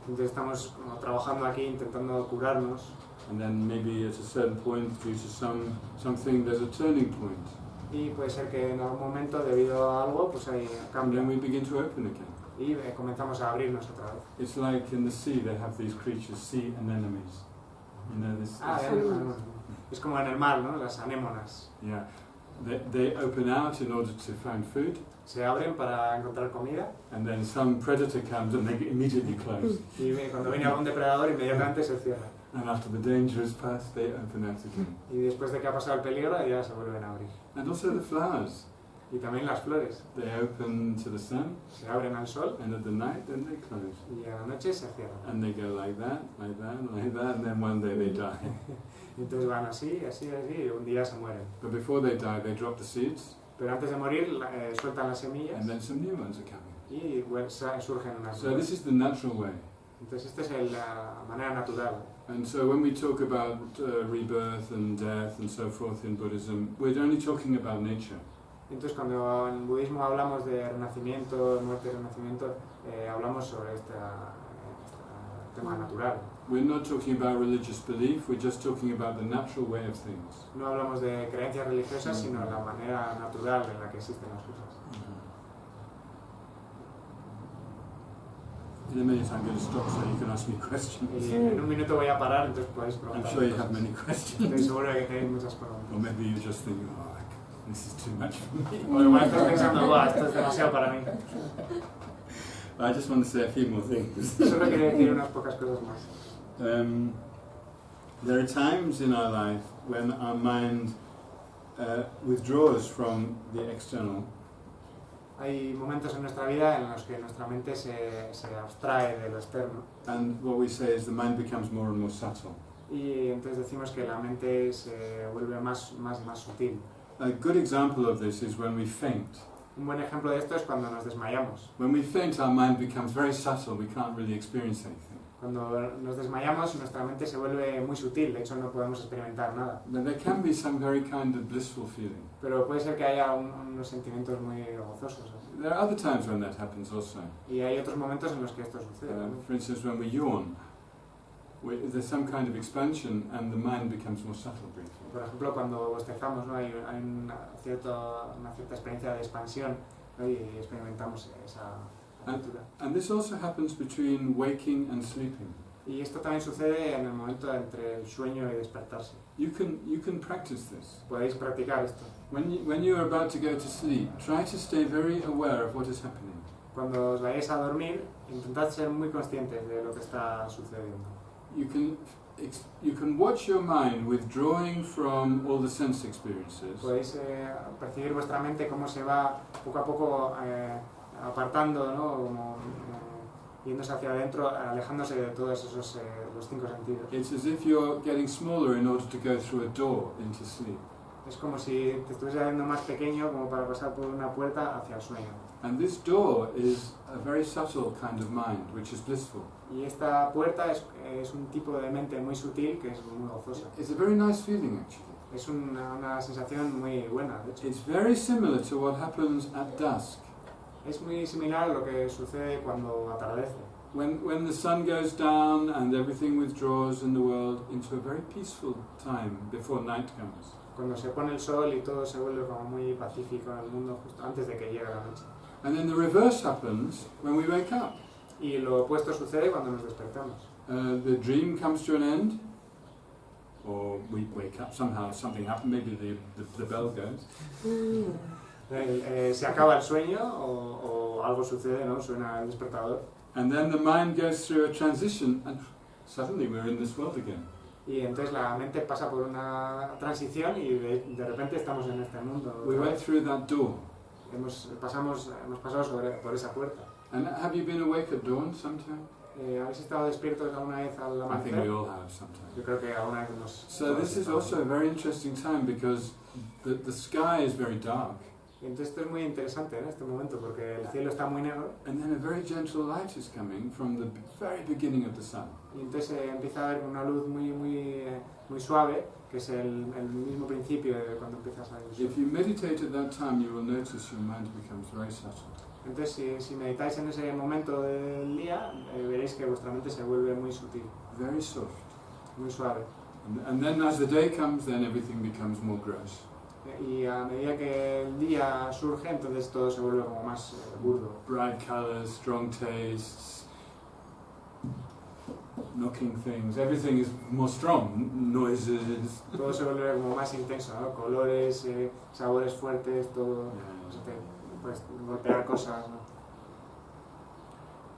Entonces estamos como trabajando aquí intentando curarnos. And then maybe at a certain point, due to something, there's a turning point. Y puede ser que en algún momento, debido a algo, pues hay And cambio. then we begin to open again. Y comenzamos a abrirnos otra vez. It's like in the sea, they have these creatures, sea anemones. You know this? Es como en el mar, ¿no? Las anémonas. Yeah. They open out in order to find food. Se abren para encontrar comida. And then some predator comes and they immediately close. Y cuando viene algún depredador, inmediatamente se cierran. And after the danger is past, they open out again. Y después de que ha pasado el peligro, ya se vuelven a abrir. And also the flowers. Y también las flores. They open to the sun. Se abren al sol. And at the night, then they close. Y a la noche se cierran. And they go like that, like that, like that, and then one day they die. Y entonces van así, así, así, y un día se mueren. But before they die, they drop the seeds. Pero antes de morir, sueltan las semillas. And then some new ones are coming. Y surgen unas So nuevas. this is the natural way. Entonces esta es la manera natural. And so when we talk about rebirth and death and so forth in Buddhism, we're only talking about nature. Entonces cuando en budismo hablamos de renacimiento, muerte y renacimiento, hablamos sobre esta tema natural. We're not talking about religious belief, we're just talking about the natural way of things. No hablamos de creencias religiosas, sino la manera natural en la que existen las cosas. In a minute I'm going to stop so you can ask me questions. Y en un minuto voy a parar, entonces podéis preguntar. I'm sure you have cosas. many Estoy questions. seguro de que tenéis muchas preguntas. Or maybe you just think, oh, this is too much for me. O igual estás pensando, "Buah, esto es demasiado para mí". I just want to say a few more things. Solo quería decir unas pocas cosas más. There are times in our life when our mind withdraws from the external. Hay momentos en nuestra vida en los que nuestra mente se abstrae de lo externo. And what we say is the mind becomes more and more subtle. Y entonces decimos que la mente se vuelve más sutil. A good example of this is when we faint. Un buen ejemplo de esto es cuando nos desmayamos. When we faint, our mind becomes very subtle, we can't really experience anything. Cuando nos desmayamos, nuestra mente se vuelve muy sutil, de hecho no podemos experimentar nada. But there can be some very kind of blissful feeling. Pero puede ser que haya unos sentimientos muy gozosos. There are other times when that happens also. Y hay otros momentos en los que esto sucede. For instance, when we yawn, there's some kind of expansion and the mind becomes more subtle briefly. Por ejemplo, cuando bostezamos, ¿no? hay una cierta experiencia de expansión, ¿no? Y experimentamos esa apertura. And this also happens between waking and sleeping. Y esto también sucede en el momento entre el sueño y despertarse. You can practice this. Podéis practicar esto. When you're about to go to sleep, try to stay very aware of what is happening. Cuando os vayáis a dormir, intentad ser muy conscientes de lo que está sucediendo. You can watch your mind withdrawing from all the sense experiences. Podéis percibir vuestra mente cómo se va poco a poco apartando, ¿no? Como, yéndose hacia adentro, alejándose de todos esos los cinco sentidos. It's as if you're getting smaller in order to go through a door into sleep. Es como si te estuviese haciendo más pequeño como para pasar por una puerta hacia el sueño. And this door is a very subtle kind of mind, which is blissful. Y esta puerta es un tipo de mente muy sutil que es muy gozosa. It's a very nice feeling, actually. Es una sensación muy buena, de hecho. It's very similar to what happens at dusk. Es muy similar a lo que sucede cuando atardece. When the sun goes down and everything withdraws in the world into a very peaceful time before night comes. Cuando se pone el sol y todo se vuelve como muy pacífico en el mundo justo antes de que llegue la noche. And then the reverse happens when we wake up. Y lo opuesto sucede cuando nos despertamos. The dream comes to an end, or we wake up, somehow something happens, maybe the bell goes. Se acaba el sueño o algo sucede, ¿no? Suena el despertador. And then the mind goes through a transition and suddenly we're in this world again. Y entonces la mente pasa por una transición y de repente estamos en este mundo. We went through that door. Hemos pasado por esa puerta. And have you been awake at dawn sometime? ¿Habéis estado despiertos alguna vez al I think we amanecer? all have sometime. Yo creo que alguna vez hemos... So this is also a very interesting time because the sky is very dark. Y entonces esto es muy interesante en este momento porque el cielo está muy negro And then a very gentle light is coming from the very beginning of the sun. y entonces empieza a haber una luz muy suave que es el mismo principio de cuando empieza a salir el sol. If you meditate at that time, you will notice your mind becomes very subtle. Entonces si meditáis en ese momento del día veréis que vuestra mente se vuelve muy sutil, Very soft. muy suave. And then as the day comes, then everything becomes more gross. Y a medida que el día surge, entonces todo se vuelve como más burdo. Bright colors, strong tastes, knocking things, everything is more strong, noises. Todo se vuelve como más intenso, ¿no? Colores, sabores fuertes, todo. Puedes golpear cosas, ¿no?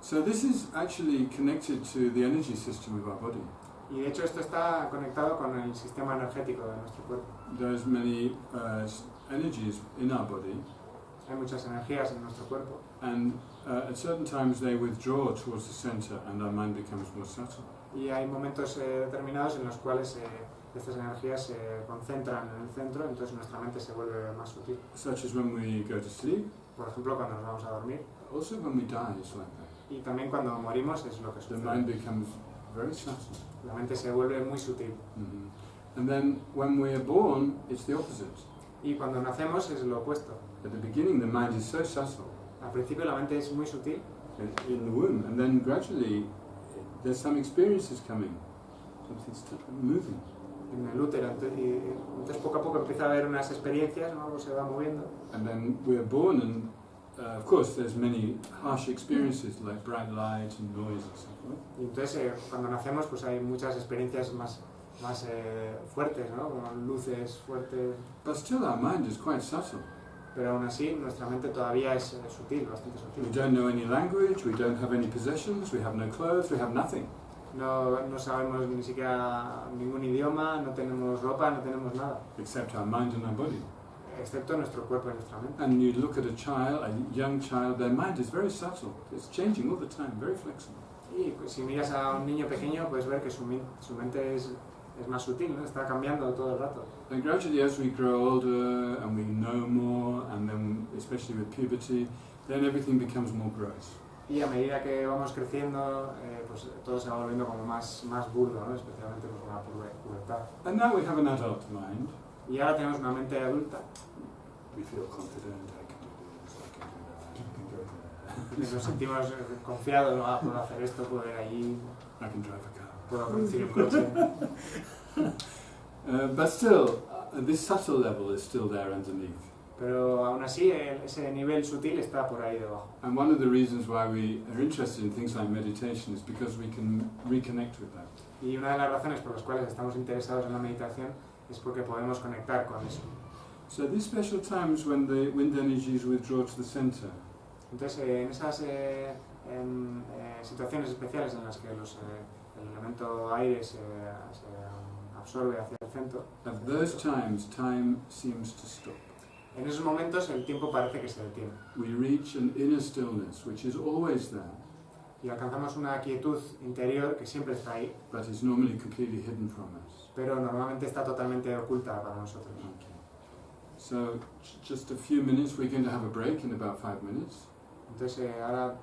So this is actually connected to the energy system of our body. Y de hecho esto está conectado con el sistema energético de nuestro cuerpo. There's many energies in our body, Hay muchas energías en nuestro cuerpo. and at certain times they withdraw towards the center and our mind becomes more subtle. Y hay momentos determinados en los cuales estas energías se concentran en el centro, entonces nuestra mente se vuelve más sutil. Such as when we go to sleep, Por ejemplo, cuando nos vamos a dormir. also when we die, it's like that. Y también cuando morimos es lo que The mind sucede. becomes very subtle. La mente se vuelve muy sutil. And then when we are born, it's the opposite. Y cuando nacemos es lo opuesto. At the beginning, the mind is so subtle Al principio la mente es muy sutil in the womb, and then gradually there's some experiences coming, something's moving. En el útero, y entonces poco a poco empieza a haber unas experiencias, ¿no? Algo se va moviendo. And then we're born, and of course there's many harsh experiences like bright light and noise and so forth. Y entonces cuando nacemos pues hay muchas experiencias más fuertes, ¿no? Como luces fuertes. But still our mind is quite subtle. Pero aún así nuestra mente todavía es sutil, bastante sutil. We don't know any language, we don't have any possessions, we have no clothes, we have nothing. No sabemos ni siquiera ningún idioma, no tenemos ropa, no tenemos nada. Except our mind and our body. Excepto nuestro cuerpo y nuestra mente. And you look at a child, a young child, their mind is very subtle. It's changing all the time, very flexible. Y pues, si miras a un niño pequeño puedes ver que su mente es más sutil, ¿no? Está cambiando todo el rato. And gradually as we grow older and we know more, and then especially with puberty, then everything becomes more gross. Y a medida que vamos creciendo, pues todo se va volviendo como más burdo, ¿no? Especialmente pues, con la pubertad. And now we have an adult mind. Y ahora tenemos una mente adulta. We feel confident, I can do this, I can do that, I can go there. Nos sentimos confiados, ¿no? Puedo hacer esto, puedo ir allí, I can drive a car. puedo conducir un coche. But still, this subtle level is still there underneath. Pero aún así, ese nivel sutil está por ahí debajo. And one of the reasons why we are interested in things like meditation is because we can reconnect with that. Y una de las razones por las cuales estamos interesados en la meditación es porque podemos conectar con eso. So these special times when the wind energies withdraw to the center. Entonces, en esas situaciones especiales en las que el elemento aire se absorbe hacia el centro, At those times, time seems to stop. en esos momentos el tiempo parece que se detiene. We reach an inner stillness, which is always there, Y alcanzamos una quietud interior que siempre está ahí, but is normally completely hidden from us. pero normalmente está totalmente oculta para nosotros. Okay. So, just a few minutes, we're going to have a break in about 5 minutes. Entonces, ahora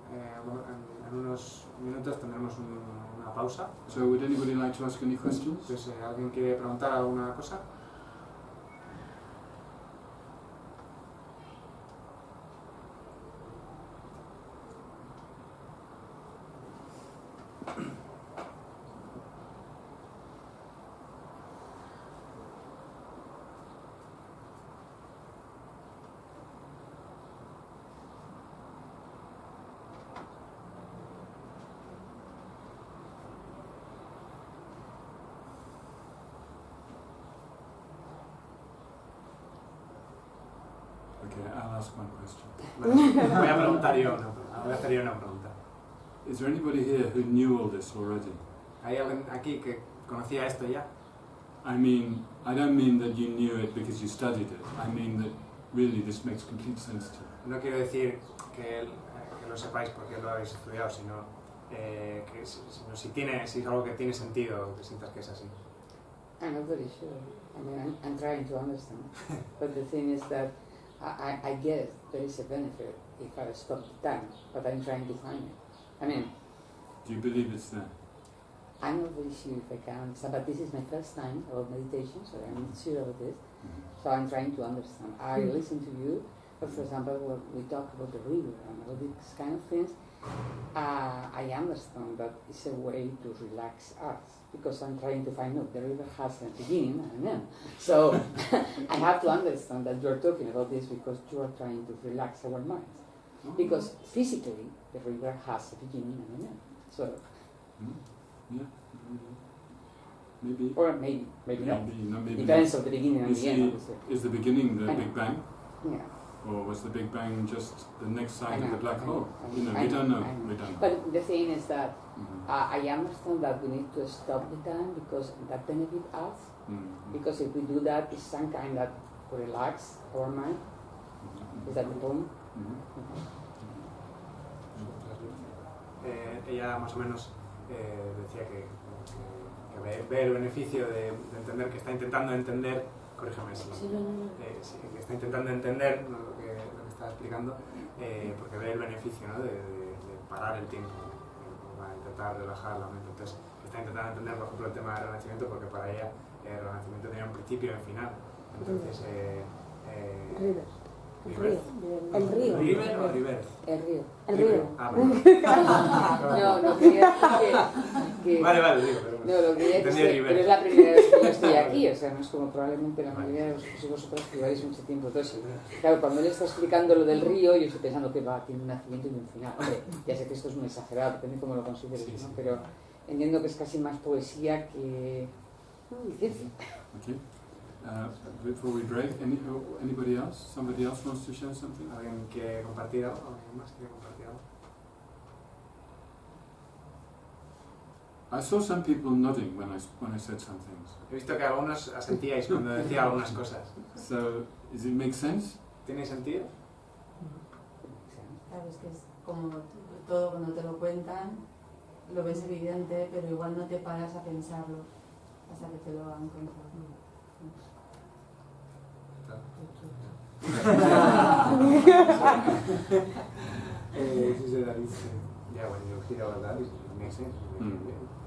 en unos minutos tendremos una pausa. So, would anybody like to ask any questions? Entonces, ¿alguien quiere preguntar alguna cosa? Okay, I'll ask one question. Voy a preguntar yo voy a hacer yo una pregunta. Is there anybody here who knew all this already? ¿Hay alguien aquí que conocía esto ya? I mean, I don't mean that you knew it because you studied it. I mean that really this makes complete sense to you. No quiero decir que lo sepáis porque lo habéis estudiado, sino que si es algo que tiene sentido, que sientas que es así. I'm not very sure. I mean, I'm trying to understand. But the thing is that I guess there is a benefit if I stop the time, but I'm trying to find it. I mean, Do you believe it's there? I'm not very sure if I can understand, but this is my first time about meditation, so I'm not sure about this. So I'm trying to understand. I listen to you, but for example, when we talk about the river and all these kind of things, I understand that it's a way to relax us, because I'm trying to find out the river has a beginning and an end. So I have to understand that you're talking about this because you are trying to relax our minds. Because physically, the river has a beginning and an end. So, Yeah. Maybe. or maybe not. Maybe Depends not. on the beginning and You the end, see, obviously. is the beginning the I know. Big Bang? Yeah. Or was the Big Bang just the next I side of know, the black I know, hole? I know, You know, I we know, don't know. I know. We don't know. But the thing is that Mhm. I understand that we need to stop the time because that benefits us. Mhm. Because if we do that, it's some kind that relax our mind. Mhm. Is that the point? Mhm. Ella más o menos decía que ve el beneficio de entender, que está intentando entender, corrígame si, que está intentando entender lo que está explicando, porque ve el beneficio, ¿no? de parar el tiempo, para intentar relajar la mente. Entonces está intentando entender, por ejemplo, el tema del renacimiento, porque para ella el renacimiento tenía un principio y un final. Entonces El río. El río. ¿River o River? El río. El río. Ah, vale. No quería decir que Vale, río. no, lo que Entendí decir River. pero es la primera vez que yo estoy aquí, o sea, no es como probablemente la mayoría de vosotros que lleváis mucho tiempo. Entonces, claro, cuando él está explicando lo del río, yo estoy pensando que tiene un nacimiento y un final. Hombre, ya sé que esto es muy exagerado, depende de cómo lo consideres, ¿no? Pero entiendo que es casi más poesía que ciencia. Okay. Before we break, anybody else? Somebody else wants to share something? ¿Alguien quiere compartir algo? ¿Alguien más quiere compartir algo? I saw some people nodding when I said some things. He visto que algunos asentíais cuando decía algunas cosas. So, does it make sense? ¿Tiene sentido? Claro, es que es como todo cuando te lo cuentan, lo ves evidente, pero igual no te paras a pensarlo hasta que te lo han contado. Yeah, when you hear about that, it makes sense.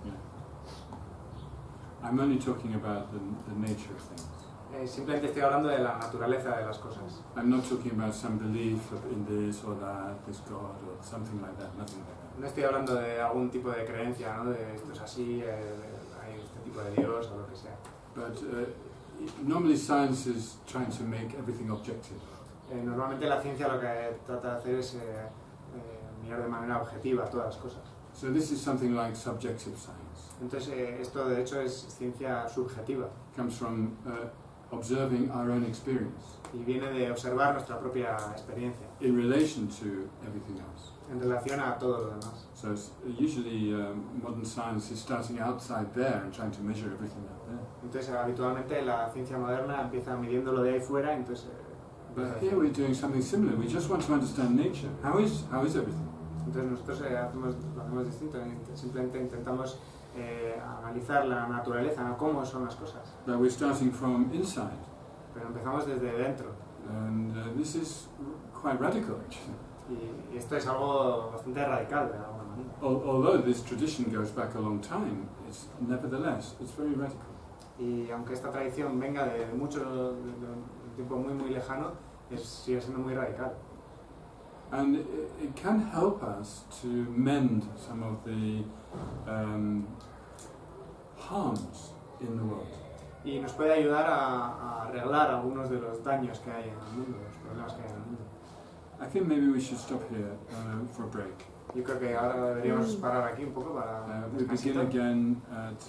Yeah. I'm only talking about the nature of things. Simplemente estoy hablando de la naturaleza de las cosas. I'm not talking about some belief in this or that, this God or something like that, nothing like that. No estoy hablando de algún tipo de creencia, ¿no? De esto es así, hay este tipo de Dios o lo que sea. But normally science is trying to make everything objective. Normalmente la ciencia lo que trata de hacer es mirar de manera objetiva todas las cosas. So this is something like subjective science. Entonces esto de hecho es ciencia subjetiva. It comes from observing our own experience Y viene de observar nuestra propia experiencia in relation to everything else. en relación a todo lo demás. So usually modern science is starting outside there and trying to measure everything out there. Entonces habitualmente la ciencia moderna empieza midiéndolo de ahí fuera, entonces... But here we're doing something similar. We just want to understand nature. How is everything? Entonces nosotros lo hacemos distinto, simplemente intentamos analizar la naturaleza, ¿no? Cómo son las cosas. But we're starting from inside. Pero empezamos desde dentro. And this is quite radical, actually. Y esto es algo bastante radical, de alguna manera. Although this tradition goes back a long time, it's nevertheless, it's very radical. Y aunque esta tradición venga de mucho, de un tiempo muy lejano, sigue siendo muy radical. And it can help us to mend some of the harms in the world. Y nos puede ayudar a arreglar algunos de los daños que hay en el mundo, los problemas que hay en el mundo. I think maybe we should stop here for a break. Yo creo que ahora deberíamos parar aquí un poco para We begin again at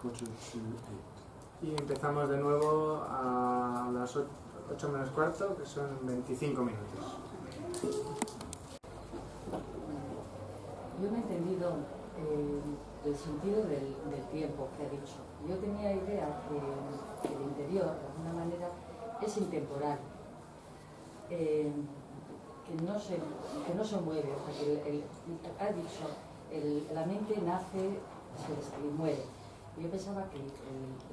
7:45. Y empezamos de nuevo a las 8 menos cuarto, que son 25 minutos. Yo no he entendido el sentido del tiempo que ha dicho. Yo tenía idea que el interior, de alguna manera, es intemporal, que no se mueve. O sea, que ha dicho, la mente nace, y muere. Yo pensaba que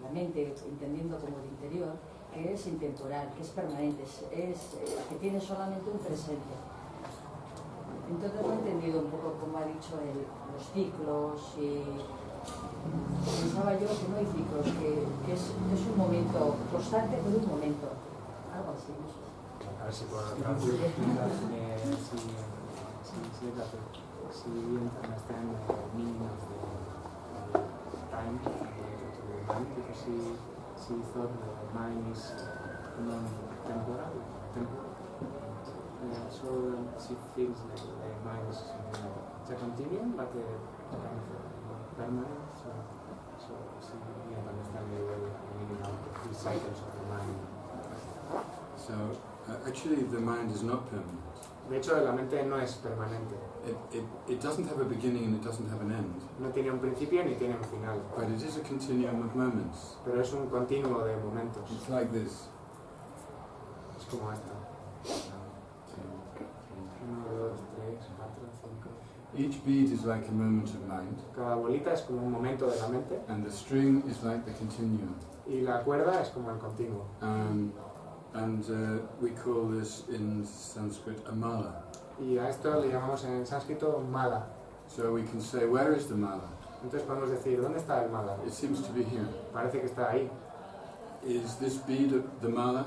la mente, entendiendo como el interior, que es intemporal, que es permanente, que tiene solamente un presente. Entonces no he entendido un poco cómo ha dicho los ciclos y pensaba yo que no hay ciclos, que es un momento constante, pero un momento, algo así. No sé. A ver si puedo traducir. Si understand the meaning of the time to the mind, because she thought the mind is non-temporal. So she feels like the mind is it's a continuum, but kind of permanent. So she didn't understand the meaning of the cycles of the mind. So actually the mind is not permanent. De hecho, la mente no es permanente. It doesn't have a beginning and it doesn't have an end. No tiene un principio ni tiene un final. But it is a continuum of moments. Pero es un continuo de momentos. It's like this. Es como esto. 1, 2, 3, 4, 5. Each bead is like a moment of mind. Cada bolita es como un momento de la mente. And the string is like the continuum. Y la cuerda es como el continuo. And we call this in Sanskrit a mala. Y a esto le llamamos en sánscrito mala. So we can say, where is the mala? Entonces podemos decir, ¿dónde está el mala? It seems to be here. Parece que está ahí. Is this bead the mala?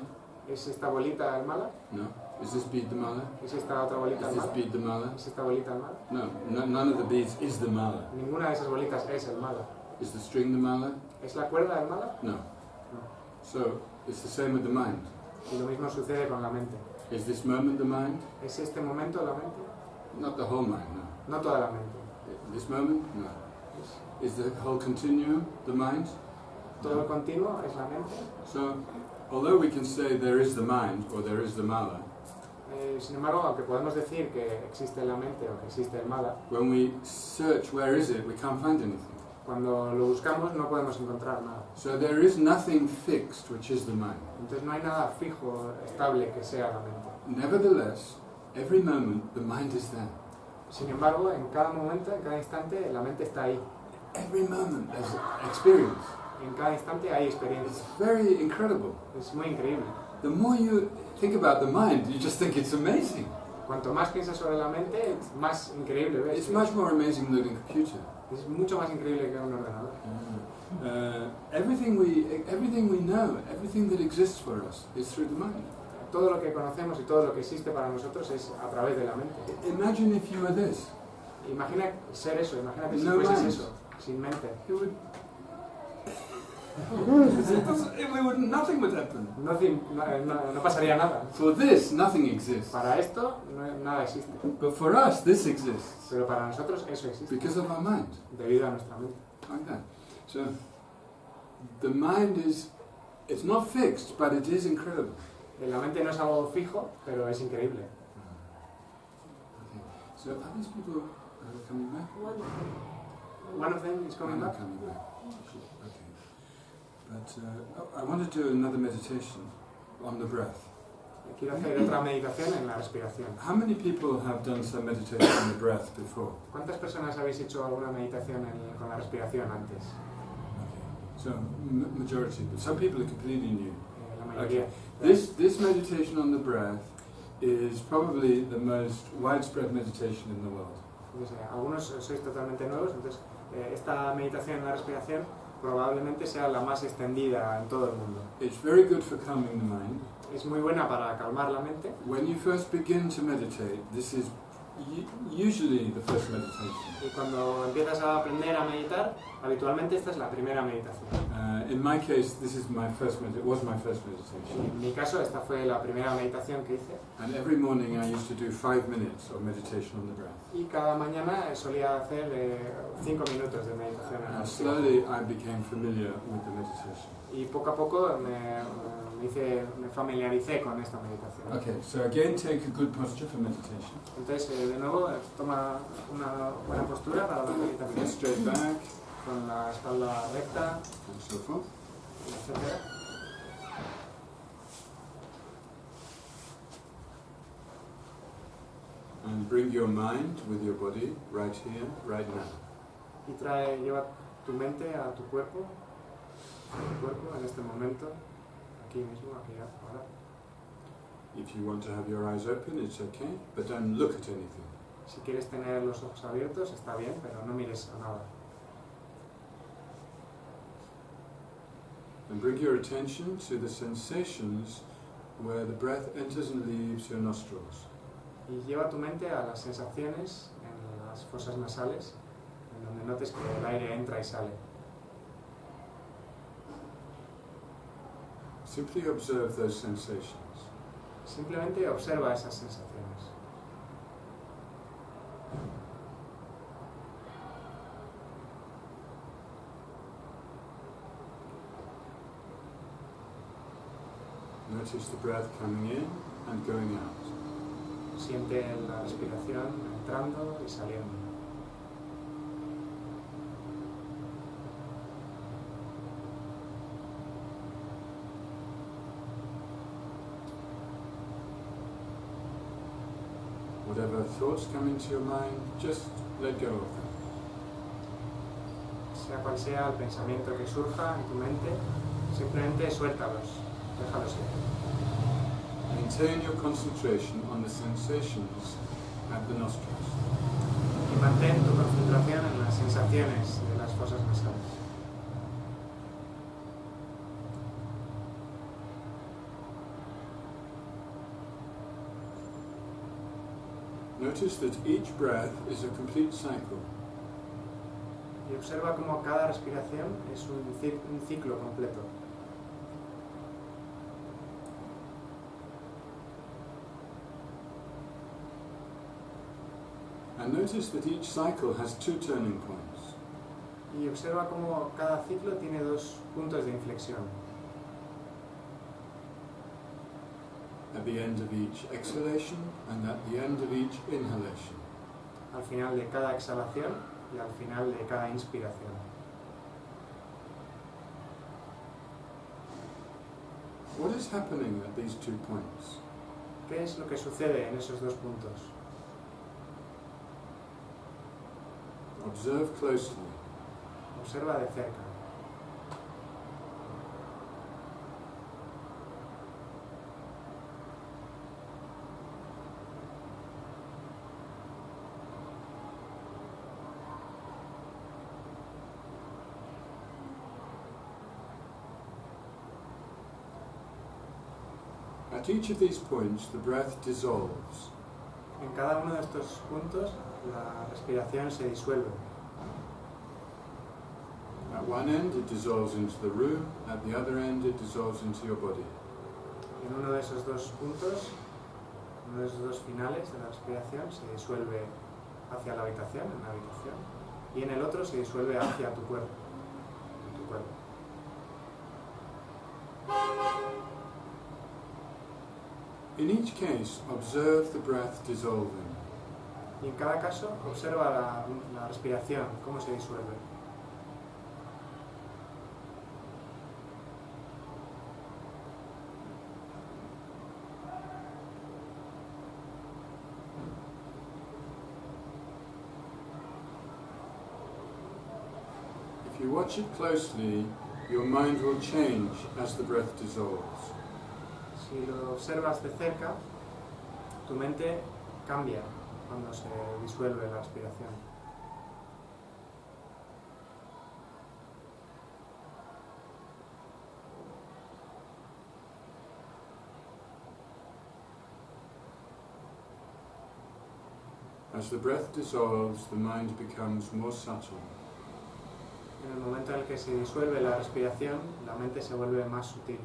¿Es esta bolita el mala? No. Is this bead the mala? ¿Es esta otra bolita Is el this mala? bead the mala? ¿Es esta bolita el mala? No, none of the beads is the mala. Ninguna de esas bolitas es el mala. Is the string the mala? ¿Es la cuerda el mala? No. No. So, it's the same with the mind. Y lo mismo sucede con la mente. Is this moment the mind? ¿Es este momento la mente? Not the whole mind, no. No toda la mente. This moment? No. Is the whole continuum the mind? Todo el continuo es la mente. So, although we can say there is the mind or there is the mala, Sin embargo, aunque podemos decir que existe la mente o que existe el mala, when we search where is it, we can't find anything. cuando lo buscamos no podemos encontrar nada. So there is nothing fixed which is the mind. Entonces no hay nada fijo, estable que sea la mente. Nevertheless, every moment the mind is there. Sin embargo, en cada momento, en cada instante, la mente está ahí. Every moment there's experience. En cada instante hay It's experiencia. very incredible. Es muy increíble. The more you think about the mind, you just think it's amazing. Cuanto más piensas sobre la mente, más increíble ves. It's much more amazing than a computer. Es mucho más increíble que un ordenador. Everything we know, everything that exists for us is through the mind. Todo lo que conocemos y todo lo que existe para nosotros es a través de la mente. Imagine if you were this. Imagina ser eso, imagínate si No fueses mind. eso, sin mente. It would. Nothing would happen. No pasaría nada. For this, nothing exists. Para esto, nada existe. But for us, this exists Pero para nosotros eso existe, because of our mind. debido a nuestra mente. Like that. So, the mind it's not fixed, but it is incredible. La mente no es algo fijo, pero es increíble. Okay. So, are these people coming back? One of them is coming back. Coming back. Okay. But I want to do another meditation on the breath. Quiero hacer otra meditación en la respiración. How many people have done some meditation on the breath before? ¿Cuántas personas habéis hecho alguna meditación con la respiración antes? Okay. So, majority, but some people are completely new. La mayoría. This meditation on the breath is probably the most widespread meditation in the world. Entonces, algunos sois totalmente nuevos, entonces esta meditación en la respiración probablemente sea la más extendida en todo el mundo. It's very good for calming the mind. Es muy buena para calmar la mente. When you first begin to meditate, this is usually the first meditation. Y cuando empiezas a aprender a meditar, habitualmente esta es la primera meditación. In my case, this is was my first meditation. En mi caso, esta fue la primera meditación que hice. And every morning I used to do 5 minutes of meditation on the breath. Y cada mañana solía hacer 5 minutos de meditación en la And respiración. slowly I became familiar with the meditation. Y poco a poco me familiaricé con esta meditación. Okay, so again take a good posture for meditation. Entonces, de nuevo, toma una buena postura para la meditación. Straight back Con la espalda recta, and so forth. etc. And bring your mind with your body right here, right now. Y lleva tu mente a tu cuerpo en este momento, aquí mismo, aquí ahora. If you want to have your eyes open, it's okay, but don't look at anything. Si quieres tener los ojos abiertos, está bien, pero no mires a nada. And bring your attention to the sensations where the breath enters and leaves your nostrils. Y lleva tu mente a las sensaciones en las fosas nasales, en donde notes que el aire entra y sale. Simply observe those sensations. Simplemente observa esas sensaciones. Notice the breath coming in and going out. Siente la respiración entrando y saliendo. Whatever thoughts come into your mind, just let go of them. Sea cual sea el pensamiento que surja en tu mente, simplemente suéltalos, déjalos ir. Maintain your concentration on the sensations at the nostrils. Y mantén tu concentración en las sensaciones de las fosas nasales. Notice that each breath is a complete cycle. Y observa cómo cada respiración es un ciclo completo. And notice that each cycle has two turning points. Y observa cómo cada ciclo tiene dos puntos de inflexión. At the end of each exhalation and at the end of each inhalation. Al final de cada exhalación y al final de cada inspiración. What is happening at these 2 points? ¿Qué es lo que sucede en esos dos puntos? Observe closely. Observa de cerca. At each of these points, the breath dissolves. En cada uno de estos puntos, la respiración se disuelve. At one end, it dissolves into the room. At the other end, it dissolves into your body. En uno de esos dos puntos, uno de esos dos finales de la respiración se disuelve hacia la habitación, en la habitación, y en el otro se disuelve hacia tu cuerpo, en tu cuerpo. In each case, observe the breath dissolving. Y en cada caso, observa la respiración, cómo se disuelve. If you watch it closely, your mind will change as the breath dissolves. Si lo observas de cerca, tu mente cambia cuando se disuelve la respiración. As the breath dissolves, the mind becomes more subtle. En el momento en el que se disuelve la respiración, la mente se vuelve más sutil.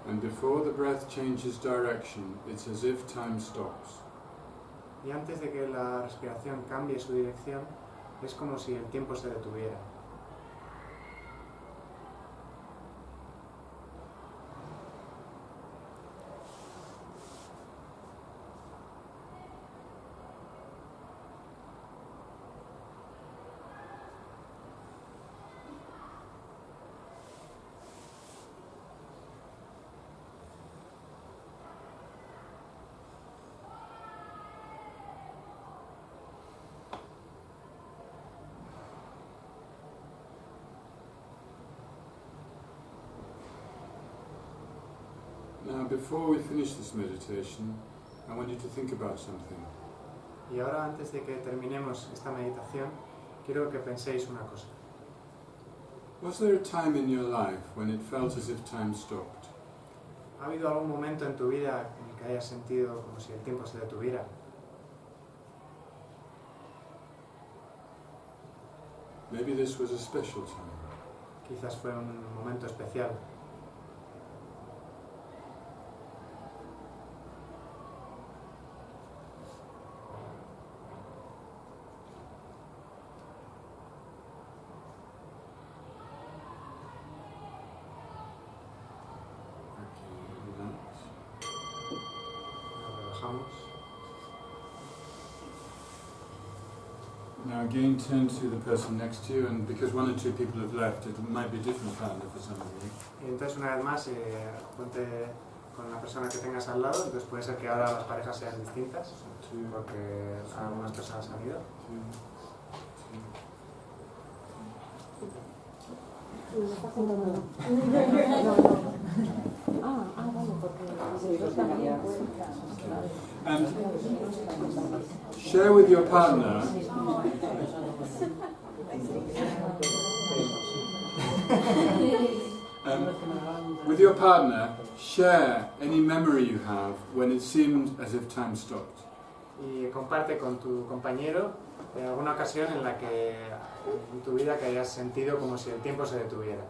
And before the breath changes direction, it's as if time stops. Y antes de que la respiración cambie su dirección, es como si el tiempo se detuviera. Now, before we finish this meditation, I want you to think about something. Y ahora, antes de que terminemos esta meditación, quiero que penséis una cosa. Was there a time in your life when it felt as if time stopped? ¿Ha habido algún momento en tu vida en el que hayas sentido como si el tiempo se detuviera? Maybe this was a special time. Quizás fue un momento especial. Now again turn to the person next to you, and because one or two people have left, it might be a different partner for some of you. Y entonces una vez más, ponte con la persona que tengas al lado, entonces puede ser que ahora las parejas sean distintas, porque algunas personas han ido. me lo está contando. No. Vale, porque And share with your partner share any memory you have when it seemed as if time stopped. Y comparte con tu compañero alguna ocasión en la que en tu vida que hayas sentido como si el tiempo se detuviera.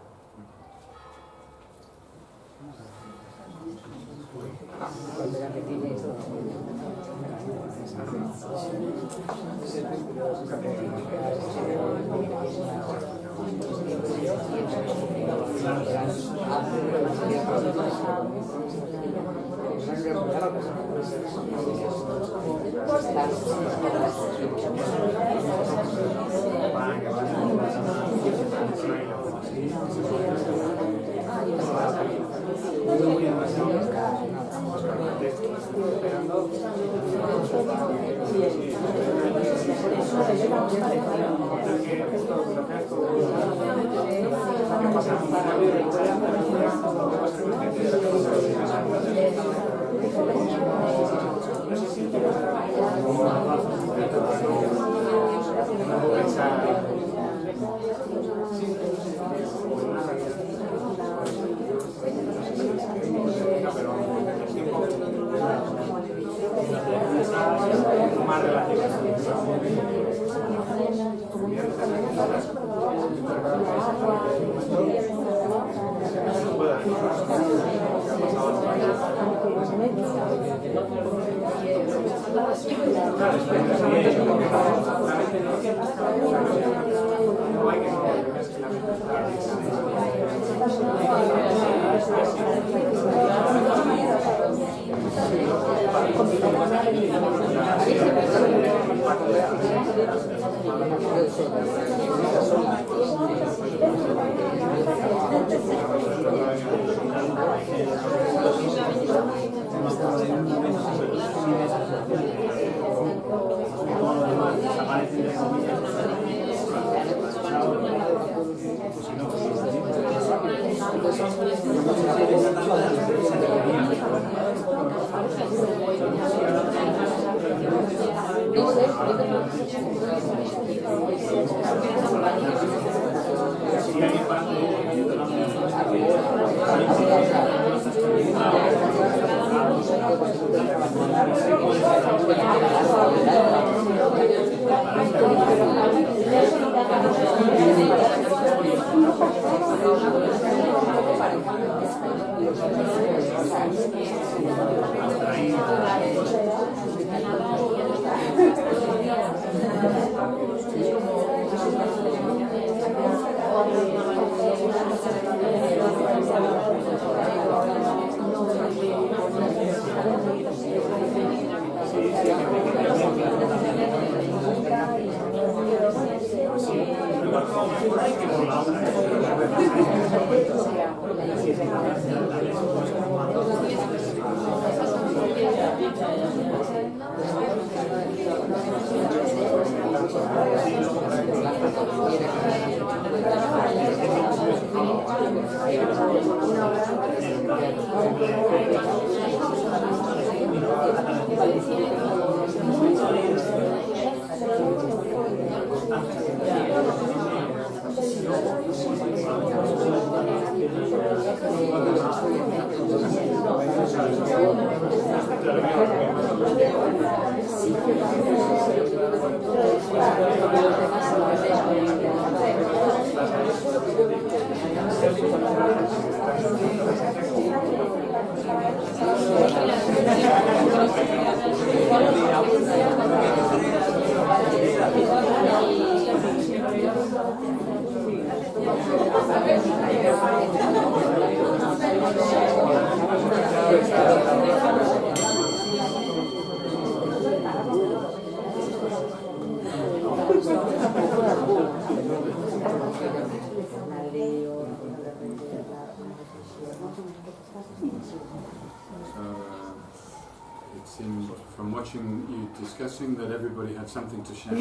It seemed from watching you discussing that everybody had something to share.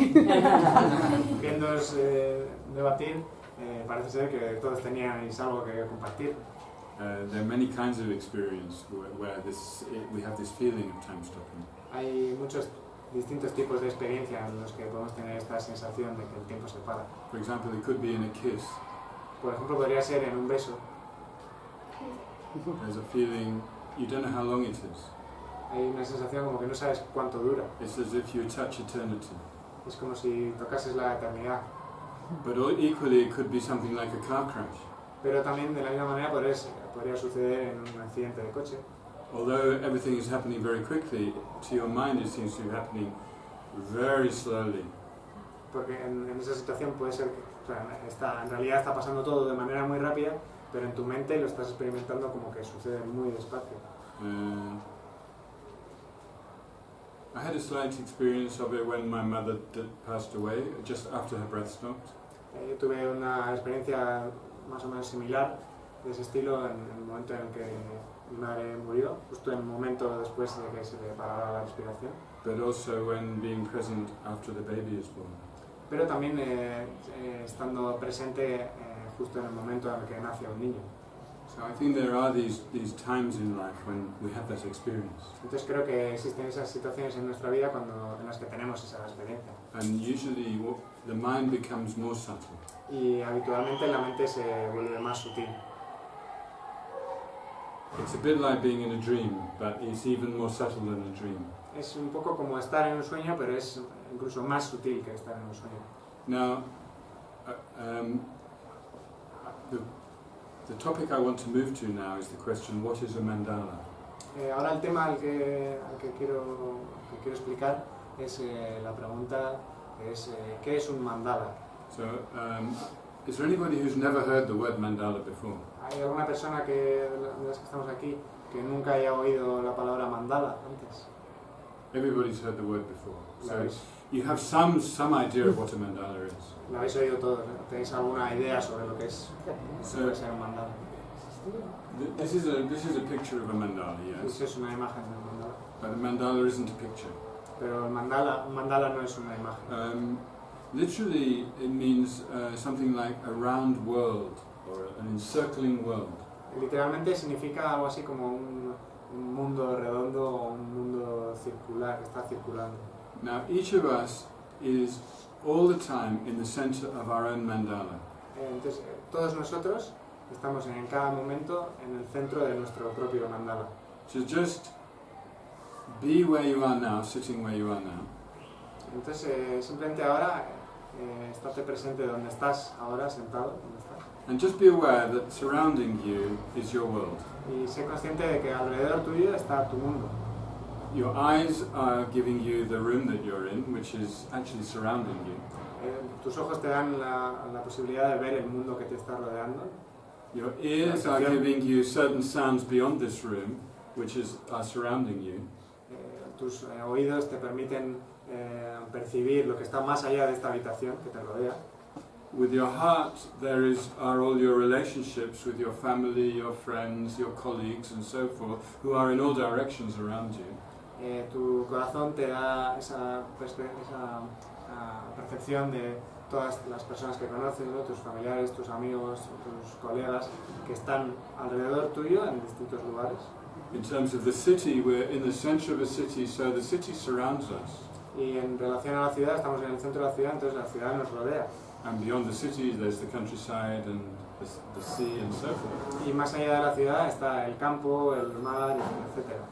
Viéndoos debatir, parece ser que todos teníais algo que compartir. There are many kinds of experience where we have this feeling of time stopping. Hay muchos distintos tipos de experiencia en los que podemos tener esta sensación de que el tiempo se para. For example, it could be in a kiss. Por ejemplo, podría ser en un beso. There's a feeling, you don't know how long it is. Hay una sensación como que no sabes cuánto dura. It's as if you touch eternity. Es como si tocases la eternidad. But equally, it could be something like a car crash. Pero también de la misma manera podría suceder en un accidente de coche. Although everything is happening very quickly, to your mind it seems to be happening very slowly. Porque en esa situación puede ser que, o sea, en realidad está pasando todo de manera muy rápida, pero en tu mente lo estás experimentando como que sucede muy despacio. I had a slight experience of it when my mother passed away, just after her breath stopped. Yo tuve una experiencia más o menos similar de ese estilo en el momento en el que mi madre murió, justo en el momento después de que se le parara la respiración. But also when being present after the baby is born. Pero también estando presente justo en el momento en el que nace un niño. So I think there are these times in life when we have that experience. Entonces creo que existen esas situaciones en nuestra vida en las que tenemos esa experiencia. And usually the mind becomes more subtle. Y habitualmente la mente se vuelve más sutil. It's a bit like being in a dream, but it's even more subtle than a dream. Es un poco como estar en un sueño, pero es incluso más sutil que estar en un sueño. Now, the topic I want to move to now is the question, what is a mandala? Ahora el tema al que quiero explicar es la pregunta es ¿qué es un mandala? So, is there anybody who's never heard the word mandala before? ¿Hay alguna persona de las que estamos aquí que nunca haya oído la palabra mandala antes? Everybody's heard the word before. So ¿La you have some idea of what a mandala is. habéis oído todos? ¿Tenéis alguna idea sobre lo que es So ser un mandala? this is a picture of a mandala, yes. Eso es una imagen del mandala. But a mandala isn't a picture. Pero un mandala no es una imagen. Literally, it means something like a round world or an encircling world. Literalmente significa algo así como un mundo redondo o un mundo circular que está circulando. Now, each of us is all the time in the center of our own mandala. Entonces, todos nosotros estamos en cada momento en el centro de nuestro propio mandala. So just be where you are now, sitting where you are now. Entonces, simplemente ahora, estate presente donde estás ahora, sentado, donde estás. And just be aware that surrounding you is your world. Y sé consciente de que alrededor tuyo está tu mundo. Your eyes are giving you the room that you're in, which is actually surrounding you. Tus ojos te dan la posibilidad de ver el mundo que te está rodeando. Your ears are giving you certain sounds beyond this room, which are surrounding you. Tus oídos te permiten percibir lo que está más allá de esta habitación que te rodea. With your heart, are all your relationships with your family, your friends, your colleagues, and so forth, who are in all directions around you. Tu corazón te da esa percepción de todas las personas que conoces, ¿no? Tus familiares, tus amigos, tus colegas que están alrededor tuyo en distintos lugares. In terms of the city, we're in the center of a city, so the city surrounds us. Y en relación a la ciudad, estamos en el centro de la ciudad, entonces la ciudad nos rodea. And beyond the city, there's the countryside and the sea and so forth. Y más allá de la ciudad está el campo, el mar, etc.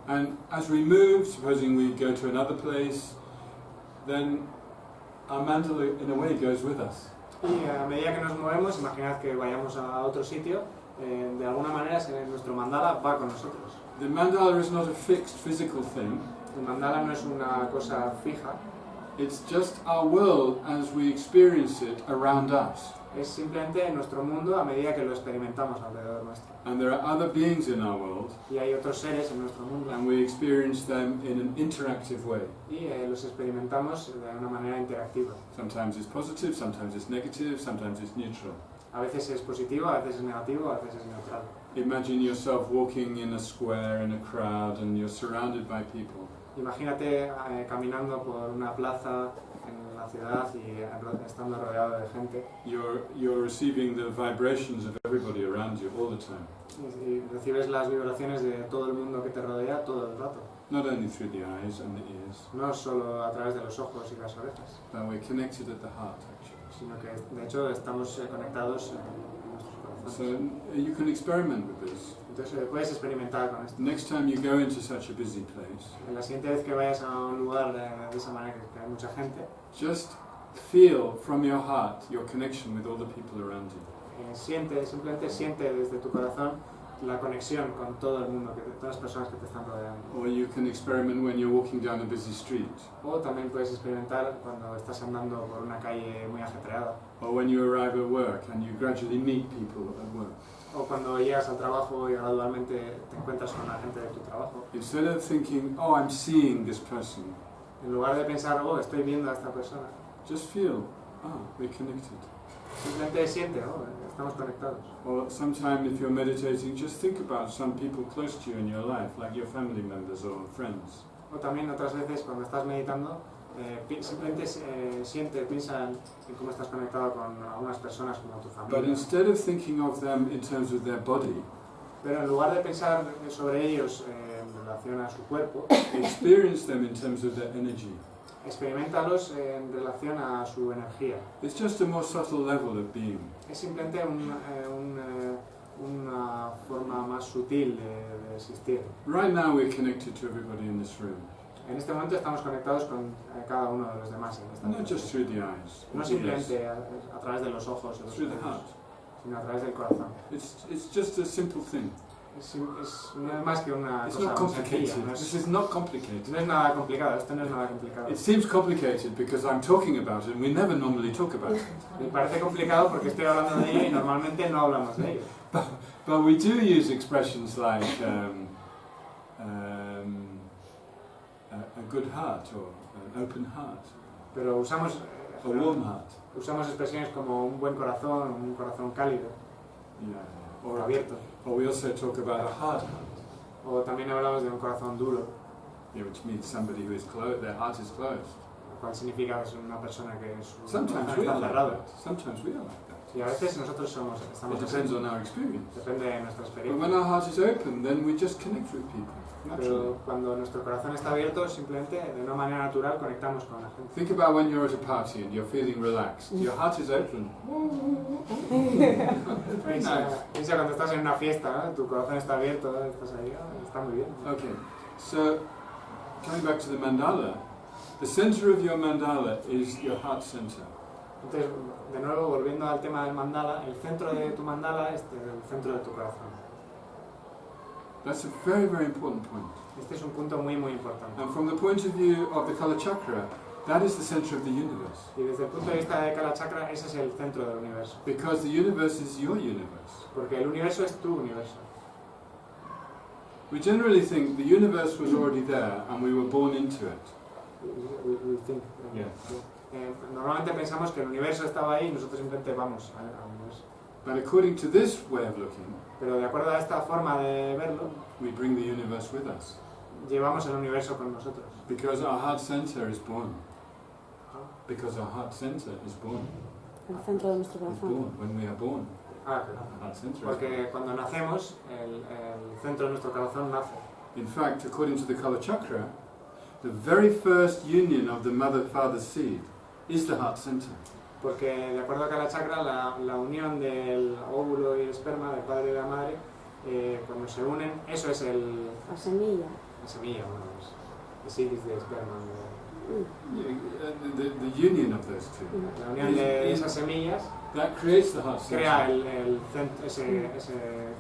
And as we move, supposing we go to another place, then our mandala, in a way, goes with us. Y a medida que nos movemos, imaginad que vayamos a otro sitio, de alguna manera nuestro mandala va con nosotros. The mandala is not a fixed physical thing. El mandala no es una cosa fija. It's just our world as we experience it around us. Es simplemente nuestro mundo a medida que lo experimentamos alrededor nuestro. And there are other beings in our world, Y hay otros seres en nuestro mundo. and we experience them in an interactive way. Y los experimentamos de una manera interactiva. Sometimes it's positive, sometimes it's negative, sometimes it's neutral. A veces es positivo, a veces es negativo, a veces es neutral. Imagine yourself walking in a square in a crowd and you're surrounded by people. Imagínate caminando por una plaza en la ciudad y estando rodeado de gente. You're receiving the vibrations of everybody around you all the time. Y recibes las vibraciones de todo el mundo que te rodea todo el rato. Not only through the eyes and the ears, No solo a través de los ojos y las orejas, but we're connected at the heart actually. sino que de hecho estamos conectados en nuestros So corazones. you can experiment with this. Entonces puedes experimentar con esto. Next time you go into such a busy place, En la siguiente vez que vayas a un lugar de esa manera que hay mucha gente, just feel from your heart your connection with all the people around you. simplemente siente desde tu corazón la conexión con todo el mundo, todas las personas que te están rodeando. Or you can experiment when you're walking down a busy street, O también puedes experimentar cuando estás andando por una calle muy ajetreada, or when you arrive at work and you gradually meet people at work. o cuando llegas al trabajo y gradualmente te encuentras con la gente de tu trabajo. Instead of thinking, oh, I'm seeing this person, En lugar de pensar, oh, estoy viendo a esta persona, just feel, we're connected. simplemente siente, oh, estamos conectados. Or sometime if you're meditating, just think about some people close to you in your life, like your family members or friends. O también otras veces cuando estás meditando, simplemente piensa en cómo estás conectado con algunas personas como tu But familia. instead of thinking of them in terms of their body, Pero en lugar de pensar sobre ellos en relación a su cuerpo, experience them in terms of their energy. experimentalos en relación a su energía. It's just a more subtle level of being. Es simplemente una forma más sutil de existir. Right now we're connected to everybody in this room, En este momento estamos conectados con cada uno de los demás en esta not just habitación. through the eyes, No simplemente a través de los ojos, o los through the ojos, heart. sino a través del corazón. It's just a simple thing. No es más que una It's cosa not muy sencilla. complicated. No This es, is not complicated. no es nada complicado, esto no es nada complicado. It seems complicated because I'm talking about it and we never normally talk about it. Me parece complicado porque estoy hablando de ello y normalmente no hablamos de ello. But we do use expressions like a good heart or an open heart, Pero usamos, a warm heart. usamos expresiones como un buen corazón, un corazón cálido, Yeah. o abierto. Or we also talk about a hard heart, O también hablamos de un corazón duro, which means somebody who is closed, their heart is closed. lo cual significa que es una persona que su Sometimes corazón we está are like cerrado. that. Sometimes we are like that. Y a veces nosotros estamos It así. depends on our experience. Depende de nuestra But experiencia. when our heart is open, then we just connect with people naturally. Pero cuando nuestro corazón está abierto, simplemente de una manera natural conectamos con la gente. Think about when you're at a party and you're feeling relaxed. Your heart is open. Very nice. Piensa cuando estás en una fiesta, ¿no? Tu corazón está abierto, ¿no? Estás ahí, está muy bien. Okay, so coming back to the mandala, the center of your mandala is your heart center. Entonces, de nuevo, volviendo al tema del mandala, el centro de tu mandala es el centro de tu corazón. That's a very, very important point. Este es un punto muy, muy importante. And from the point of view of the Kalachakra, that is the center of the universe. Y desde el punto de vista de Kalachakra, ese es el centro del universo. Because the universe is your universe. Porque el universo es tu universo. We generally think the universe was already there and we were born into it. We think, Yeah. Normalmente pensamos que el universo estaba ahí y nosotros simplemente vamos al universo. But according to this way of looking, Pero de acuerdo a esta forma de verlo, we bring the universe with us. llevamos el universo con nosotros. Because our heart center is born. Because our heart center is born. El centro de nuestro Is corazón. born when we are born. Ah, claro. Our heart center is Porque cuando nacemos, el centro de nuestro corazón nace. In fact, according to the Kalachakra, the very first union of the mother-father seed is the heart center. Porque de acuerdo a Kalachakra, la unión del óvulo y el esperma, del padre y de la madre, cuando se unen, eso es La semilla. la semilla, bueno, the seed is the esperma. The union of those two. La unión de esas semillas That creates the heart crea center. ese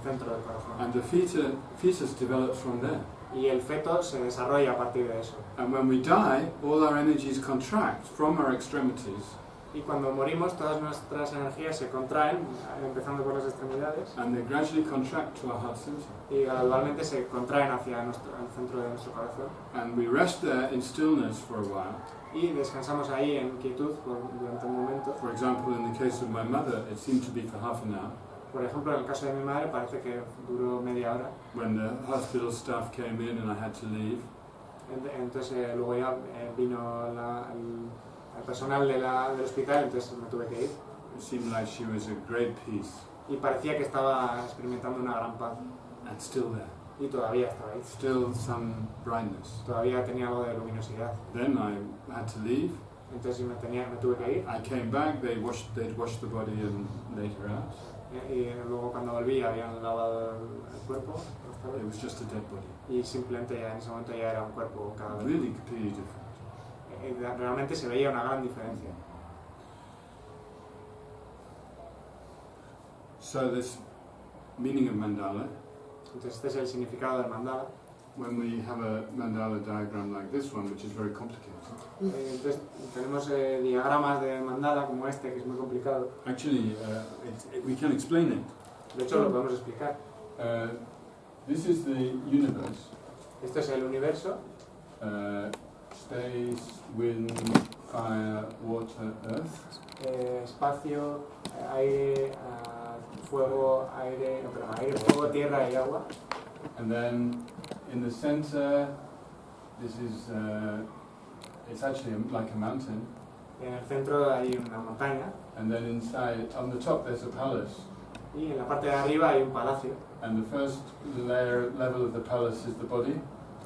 centro del corazón. And the fetus develops from there. Y el feto se desarrolla a partir de eso. And when we die, all our energies contract from our extremities, Y cuando morimos, todas nuestras energías se contraen, empezando por las extremidades, and they gradually contract to our heart center. y gradualmente se contraen hacia el centro de nuestro corazón. And we rest there in stillness for a while. Y descansamos ahí en quietud durante un momento. For example, in the case of my mother, it seemed to be for half an hour. Por ejemplo, en el caso de mi madre parece que duró media hora. When the hospital staff came in and I had to leave, Entonces luego ya vino al personal del hospital, entonces me tuve que ir. It seemed like she was a great peace, Y parecía que estaba experimentando una gran paz. and still there, Y todavía estaba ahí. still some brightness. Todavía tenía algo de luminosidad. Then I had to leave. Entonces me tuve que ir. I came back, they'd washed the body and laid her out. Y luego cuando volví habían lavado el cuerpo. It was just a dead body. Y simplemente ya en ese momento ya era un cuerpo cadáver. Really completely different. Realmente se veía una gran diferencia. So this meaning of mandala, Entonces este es el significado del mandala. when we have a mandala diagram like this one, which is very complicated, Entonces tenemos diagramas de mandala como este, que es muy complicado. actually we can explain it. De hecho lo podemos explicar. This is the universe. Esto es el universo. Space, wind, fire, water, earth. Espacio, aire, fuego, aire, no, perdón, aire, fuego, tierra y agua. And then in the center, this is, it's actually like a mountain. En el centro hay una montaña And then inside, on the top, there's a palace. y en la parte de arriba hay un palacio. And the first level of the palace is the body.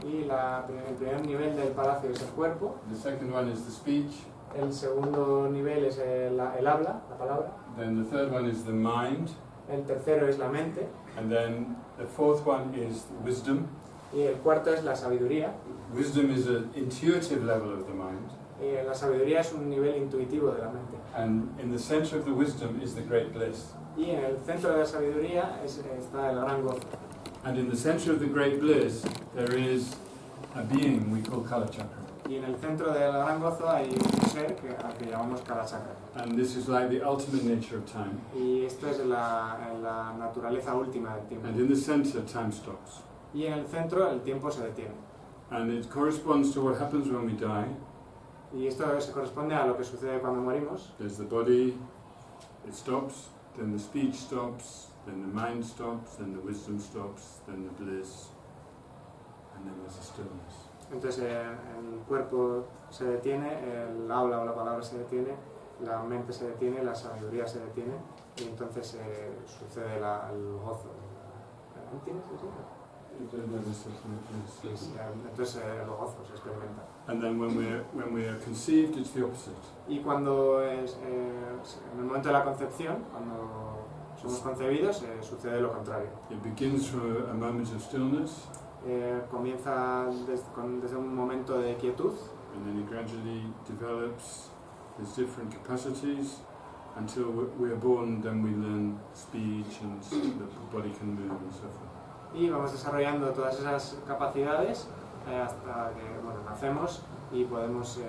Y el primer nivel del palacio es el cuerpo. The second one is the speech. El segundo nivel es el habla, la palabra. Then the third one is the mind. El tercero es la mente. And then the fourth one is wisdom. Y el cuarto es la sabiduría. Wisdom is an intuitive level of the mind. Y la sabiduría es un nivel intuitivo de la mente. And in the center of the wisdom is the great bliss. Y en el centro de la sabiduría está el gran gozo. And in the center of the great bliss, there is a being we call Kalachakra. Y en el centro del gran gozo hay un ser al que llamamos Kalachakra. And this is like the ultimate nature of time. Y esto es la naturaleza última del tiempo. And in the center, time stops. Y en el centro el tiempo se detiene. And it corresponds to what happens when we die. Y esto se corresponde a lo que sucede cuando morimos. There's the body, it stops, then the speech stops, then the mind stops, then the wisdom stops, then the bliss, and then there's a stillness. Entonces el cuerpo se detiene, el habla o la palabra se detiene, la mente se detiene, la sabiduría se detiene y entonces sucede el gozo. ¿Entiendes? Entonces el gozo se experimenta. And then when we are conceived, it's the opposite. Y cuando en el momento de la concepción, cuando somos concebidos, sucede lo contrario. It begins from a moment of stillness. Comienza desde un momento de quietud. And then it gradually develops. There's different capacities until we are born. Then we learn speech and the body can move and so forth. Y vamos desarrollando todas esas capacidades hasta que nacemos y podemos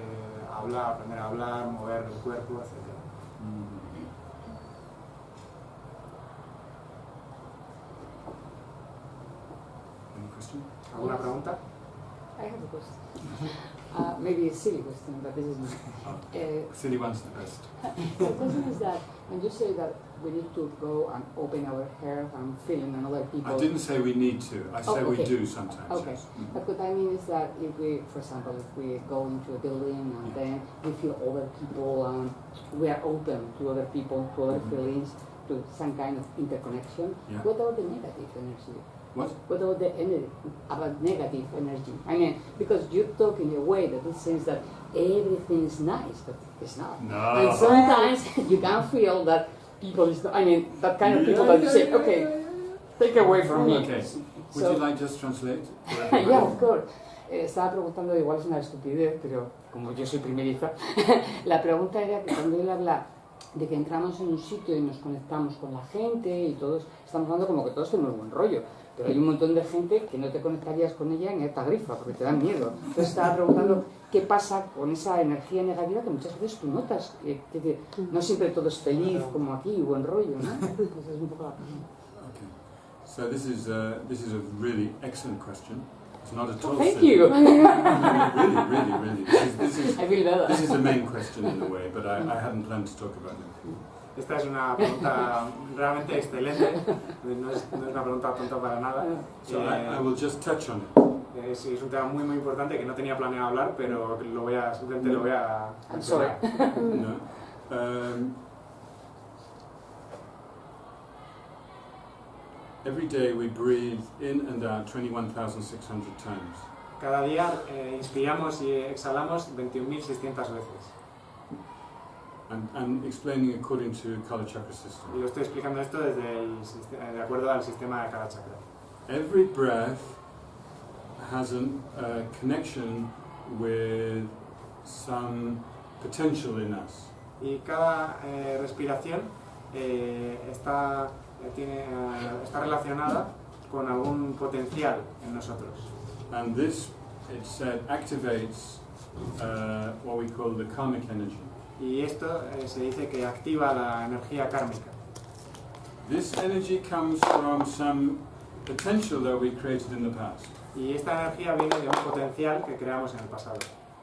aprender a hablar, mover el cuerpo, etc. Any question? ¿Alguna pregunta? I have a question. Maybe a silly question, but this is not. Silly one's the best. The question is that when you say that we need to go and open our heart and feel in other people. I didn't say we need to. I say we do sometimes. Okay. Yes. But what I mean is that if we, for example, if we go into a building and then we feel other people and we are open to other people, to other feelings, to some kind of interconnection, what about the negative energy? What? What about the energy, about negative energy? I mean, because you talk in a way that it seems that everything is nice, but it's not. No. And sometimes you can feel that people is not, I mean, that kind of people that you say, okay, take away from me. Okay. Would you like just translate? Yeah, of course. Estaba preguntando, igual es una estupidez, pero como yo soy primeriza, la pregunta era que cuando él habla de que entramos en un sitio y nos conectamos con la gente y todos, estamos hablando como que todos tenemos buen rollo, pero hay un montón de gente que no te conectarías con ella en esta grifa porque te dan miedo. Entonces estaba preguntando qué pasa con esa energía negativa que muchas veces tú notas, que no siempre todo es feliz como aquí, buen rollo, ¿no? Entonces es un poco la pregunta. Okay. So this is a really excellent question. It's not at all Thank silly. you. Really. This is the main question in a way, but I hadn't planned to talk about it. Esta es una pregunta realmente excelente, no es una pregunta tonta para nada. So I will just touch on it. Sí, es un tema muy muy importante que no tenía planeado hablar, pero simplemente lo voy a I'm sorry. No. Every day we breathe in and out 21,600 times. Cada día inspiramos y exhalamos 21.600 veces. I'm explaining according to Kalachakra system. Y lo estoy explicando esto de acuerdo al sistema de Kalachakra. Every breath has a connection with some potential in us. Y cada respiración está relacionada con algún potencial en nosotros. And this, it said, activates what we call the karmic energy. Y esto se dice que activa la energía kármica. This energy comes from some potential that we created in the past. Y esta energía viene de un potencial que creamos en el pasado.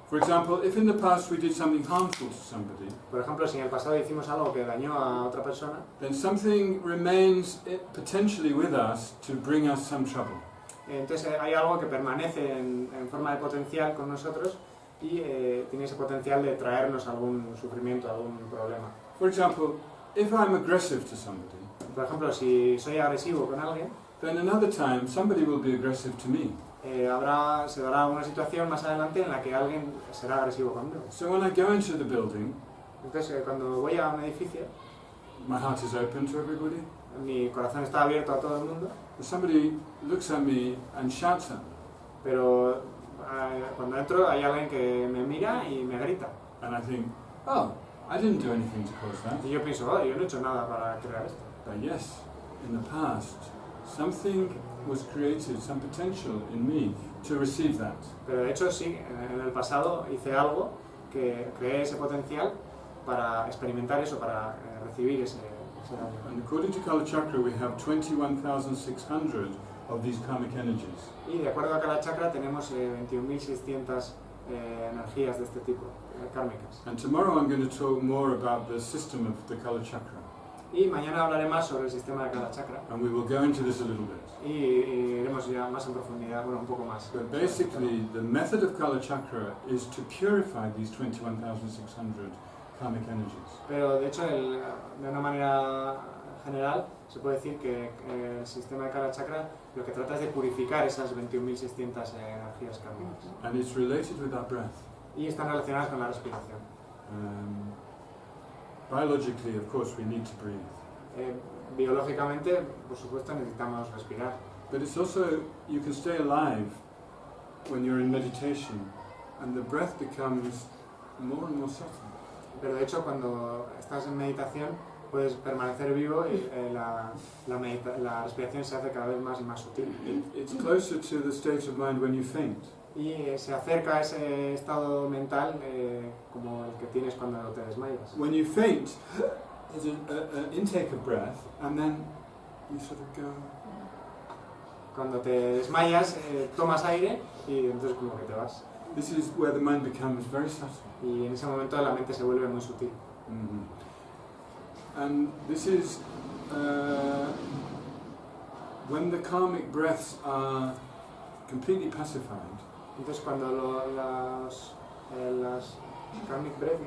For example, if in the past we did something harmful to somebody, Por ejemplo, si en el pasado hicimos algo que dañó a otra persona, then something remains potentially with us to bring us some trouble. entonces hay algo que permanece en forma de potencial con nosotros y tiene ese potencial de traernos algún sufrimiento, algún problema. For example, if I'm aggressive to somebody, Por ejemplo, si soy agresivo con alguien, then another time somebody will be aggressive to me. se dará una situación más adelante en la que alguien será agresivo conmigo. So when I go into the building, Entonces, cuando voy a un edificio, my heart is open to everybody. mi corazón está abierto a todo el mundo, If somebody looks at me and shouts at me, pero cuando entro hay alguien que me mira y me grita. and I think, oh, I didn't do anything to cause that. Y yo pienso, oh, yo no he hecho nada para crear esto. But yes, in the past, something was created, some potential in me to receive that. Pero de hecho sí, en el pasado hice algo que creé ese potencial para experimentar eso, para recibir ese daño. And according to Kalachakra, we have 21,600 of these karmic energies. Y de acuerdo a Kalachakra tenemos 21.600 energías de este tipo, kármicas. And tomorrow I'm going to talk more about the system of the Kalachakra. Y mañana hablaré más sobre el sistema de Kalachakra. And we will go into this a little bit. Y iremos ya más en profundidad, bueno, un poco más. But basically, the method of Kalachakra is to purify these 21,600 karmic energies. Pero de hecho, de una manera general, se puede decir que el sistema de Kalachakra lo que trata es de purificar esas 21.600 energías kármicas. And it's related with our breath. Y están relacionadas con la respiración. Biologically, of course, we need to breathe. Biológicamente, por supuesto, necesitamos respirar. But it's also, you can stay alive when you're in meditation, and the breath becomes more and more subtle. Pero de hecho, cuando estás en meditación, puedes permanecer vivo y la respiración se hace cada vez más y más sutil. It's closer to the state of mind when you faint. Y se acerca a ese estado mental como el que tienes cuando te desmayas. When you faint, there's an intake of breath, and then you sort of go. Cuando te desmayas, tomas aire y entonces como que te vas. This is where the mind becomes very subtle. Y en ese momento la mente se vuelve muy sutil. Mm-hmm. And this is when the karmic breaths are completely pacified. Entonces cuando las karmic breath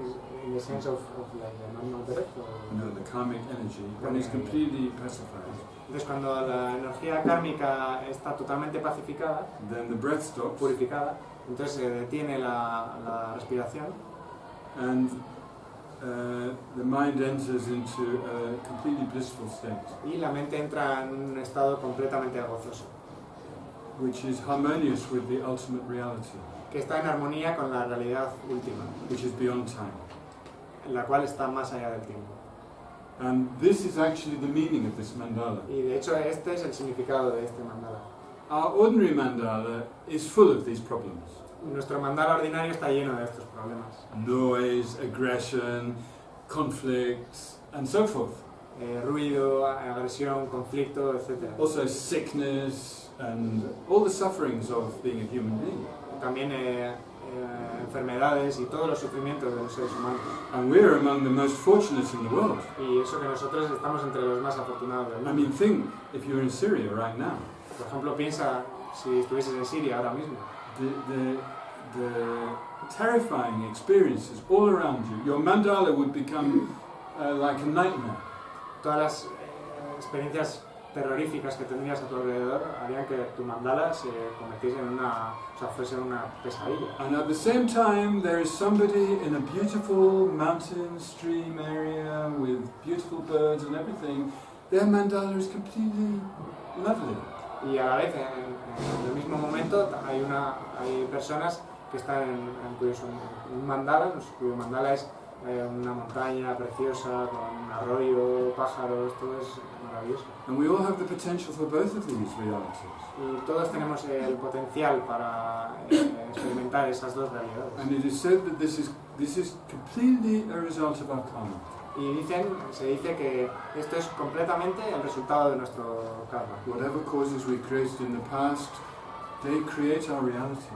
in the sense of like the normal breath or No, the karmic energy when it's completely pacified. Entonces cuando la energía kármica está totalmente pacificada, Then the breath stops. purificada, entonces se detiene la respiración. And the mind enters into a completely blissful state, Y la mente entra en un estado completamente gozoso, which is harmonious with the ultimate reality, que está en armonía con la realidad última, which is beyond time. la cual está más allá del tiempo. And this is actually the meaning of this mandala. Y de hecho este es el significado de este mandala. Our ordinary mandala is full of these problems. Nuestro mandala ordinario está lleno de estos problemas. Noise, aggression, conflict, and so forth. Ruido, agresión, conflicto, etc. Also sickness and all the sufferings of being a human being. También enfermedades y todos los sufrimientos de los seres humanos. And we're among the most fortunate in the world. Y eso que nosotros estamos entre los más afortunados del I mundo. mean, think if you're in Syria right now. Por ejemplo, piensa si estuvieses en Siria ahora mismo. The terrifying experiences all around you. Your mandala would become like a nightmare. Todas las experiencias terroríficas que tendrías a tu alrededor harían que tu mandala se convirtiese en fuese una pesadilla. And at the same time, there is somebody in a beautiful mountain stream area with beautiful birds and everything. Their mandala is completely lovely. Y a la vez, en el mismo momento, hay personas que están en un mandala, cuyo mandala es una montaña preciosa con un arroyo, pájaros, todo es maravilloso. And we all have the potential for both of these realities. Y todos tenemos el potencial para experimentar esas dos realidades. And it is said that this is completely a result of our karma. Y se dice que esto es completamente el resultado de nuestro karma. Whatever causes we created in the past, they create our reality.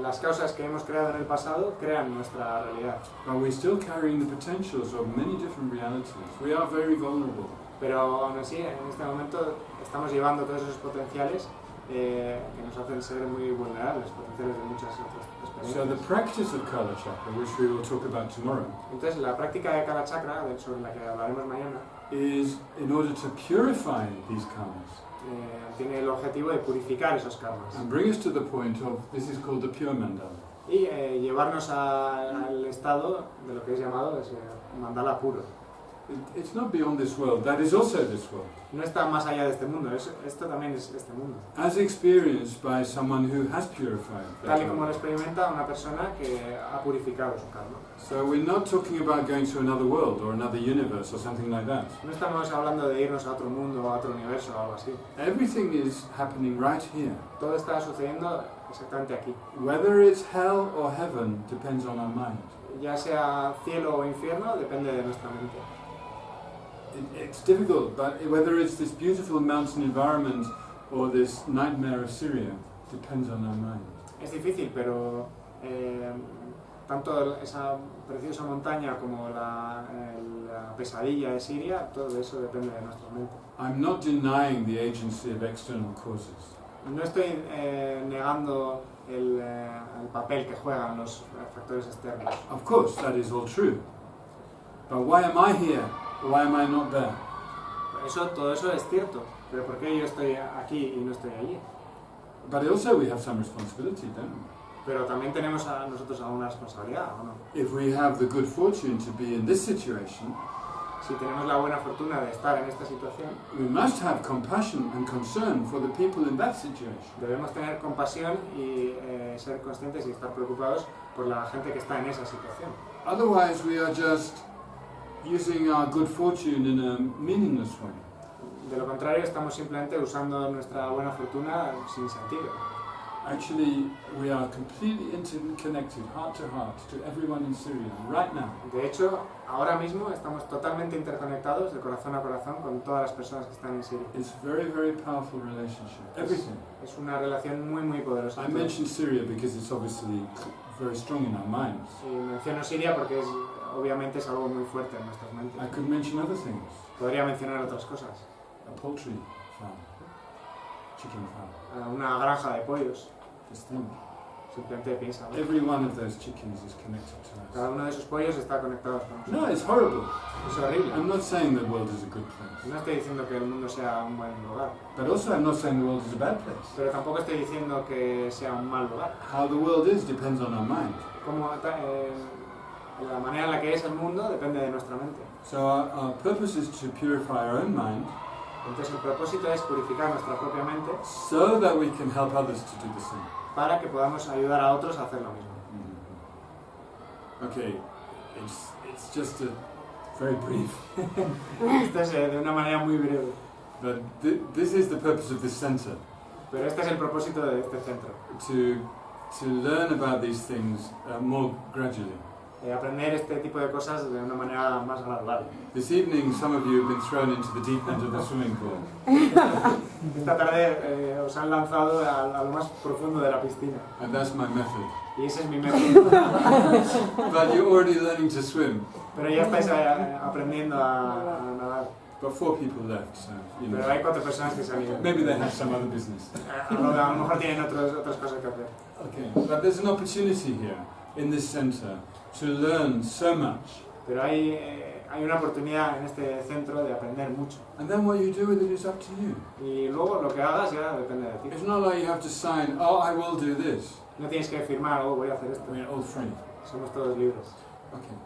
Las causas que hemos creado en el pasado crean nuestra realidad. But we're still carrying the potentials of many different realities. We are very vulnerable. Pero aún así, en este momento estamos llevando todos esos potenciales que nos hacen ser muy vulnerables, potenciales de muchas otras experiencias. So the practice of Kalachakra, which we will talk about tomorrow, Entonces la práctica de Kalachakra, sobre la que hablaremos mañana, is in order to purify these karmas. Tiene el objetivo de purificar esos karmas And bring us to the point of, this is called the pure mandala. y llevarnos al estado de lo que es llamado mandala puro. It's not beyond this world, that is also this world. No está más allá de este mundo, esto también es este mundo. As experienced by someone who has purified their Tal y como lo karma. experimenta una persona que ha purificado su karma. So we're not talking about going to another world or another universe or something like that. No estamos hablando de irnos a otro mundo o a otro universo o algo así. Everything is happening right here. Todo está sucediendo exactamente aquí. Whether it's hell or heaven depends on our mind. Ya sea cielo o infierno, depende de nuestra mente. It's difficult, but whether it's this beautiful mountain environment or this nightmare of Syria depends on our mind. Es difícil, pero tanto esa preciosa montaña como la pesadilla de Siria, todo eso depende de nuestra mente. I'm not denying the agency of external causes. No estoy negando el papel que juegan los factores externos. Of course, that is all true. But why am I here? Why am I not there? Todo eso es cierto, pero ¿por qué yo estoy aquí y no estoy allí? But also we have some responsibility, don't we? Pero también tenemos nosotros alguna responsabilidad, ¿o no? If we have the good fortune to be in this situation, Si tenemos la buena fortuna de estar en esta situación, we must have compassion and concern for the people in that situation. debemos tener compasión y ser conscientes y estar preocupados por la gente que está en esa situación. Otherwise we are just using our good fortune in a meaningless way. De lo contrario, estamos simplemente usando nuestra buena fortuna sin sentido. Actually, we are completely interconnected, heart to everyone in Syria right now. De hecho, ahora mismo estamos totalmente interconectados de corazón a corazón con todas las personas que están en Siria. It's a very, very powerful relationship. Everything. Es una relación muy, muy poderosa. I mentioned Syria because it's obviously very strong in our minds. Y menciono Siria porque obviamente es algo muy fuerte en nuestras mentes. I could mention other things. Podría mencionar otras cosas. A poultry farm, chicken farm. Una granja de pollos. Just think. Simplemente piensa, ¿no? Every one of those chickens is connected Cada to us. uno de esos pollos está conectado con nosotros. No, it's horrible. Es horrible. I'm not saying the world is a good place. No estoy diciendo que el mundo sea un buen lugar, But also I'm not saying the world is a bad place. pero tampoco estoy diciendo que sea un mal lugar. How the world is depends on our mind. La manera en la que es el mundo depende de nuestra mente. So our purpose is to purify our own mind Entonces el propósito es purificar nuestra propia mente so that we can help others to do the same. para que podamos ayudar a otros a hacer lo mismo. Okay, it's just a very brief, Esto es de una manera muy breve, but this is the purpose of this center, pero este es el propósito de este centro. to learn about these things more gradually. Aprender este tipo de cosas de una manera más gradual. This evening some of you have been thrown into the deep end of the swimming pool. Esta tarde os han lanzado a lo más profundo de la piscina And that's my method. y ese es mi método. But you're already learning to swim. Pero ya estáis aprendiendo a nadar. But 4 people left, so you Pero know. hay 4 personas que se han ido. Maybe they have some other business. A lo mejor tienen otras cosas que hacer. Okay, but there's an opportunity here in this center to learn so much. Pero hay una oportunidad en este centro de aprender mucho. And then what you do with it is up to you. Y luego lo que hagas ya depende de ti. It's not like you have to sign, oh, I will do this. No tienes que firmar, voy a hacer esto. We're all free. Somos todos libres. Okay.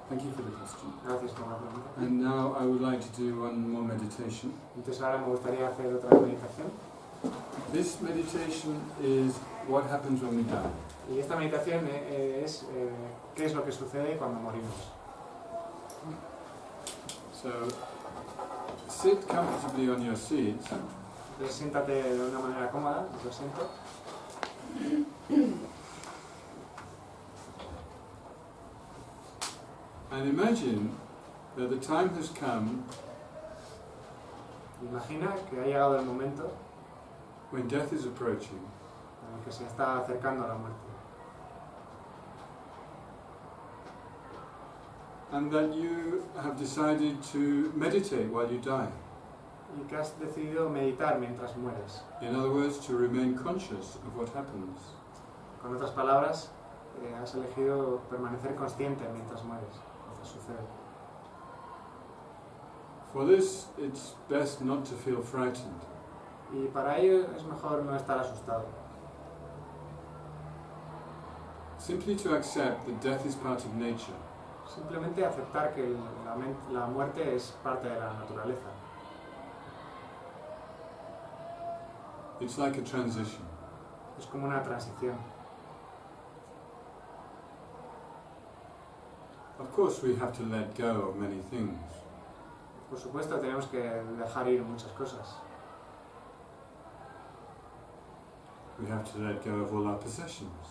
Thank you for the question. Gracias por la pregunta. And now I would like to do one more meditation. Entonces ahora me gustaría hacer otra meditación. This meditation is what happens when we die. Y esta meditación es qué es lo que sucede cuando morimos. So, sit comfortably on your seat. Entonces siéntate de una manera cómoda, lo siento. And imagine that the time has come Imagina que ha llegado el momento when death is approaching. en el que se está acercando a la muerte. And that you have decided to meditate while you die. Y que has decidido meditar mientras mueres. In other words, to remain conscious of what happens. Con otras palabras, has elegido permanecer consciente mientras mueres, lo que sucede. For this, it's best not to feel frightened. Y para ello es mejor no estar asustado. Simply to accept that death is part of nature. Simplemente aceptar que la muerte es parte de la naturaleza. It's like a transition. Es como una transición. Of course, we have to let go of many things. Por supuesto, tenemos que dejar ir muchas cosas. We have to let go of all our possessions.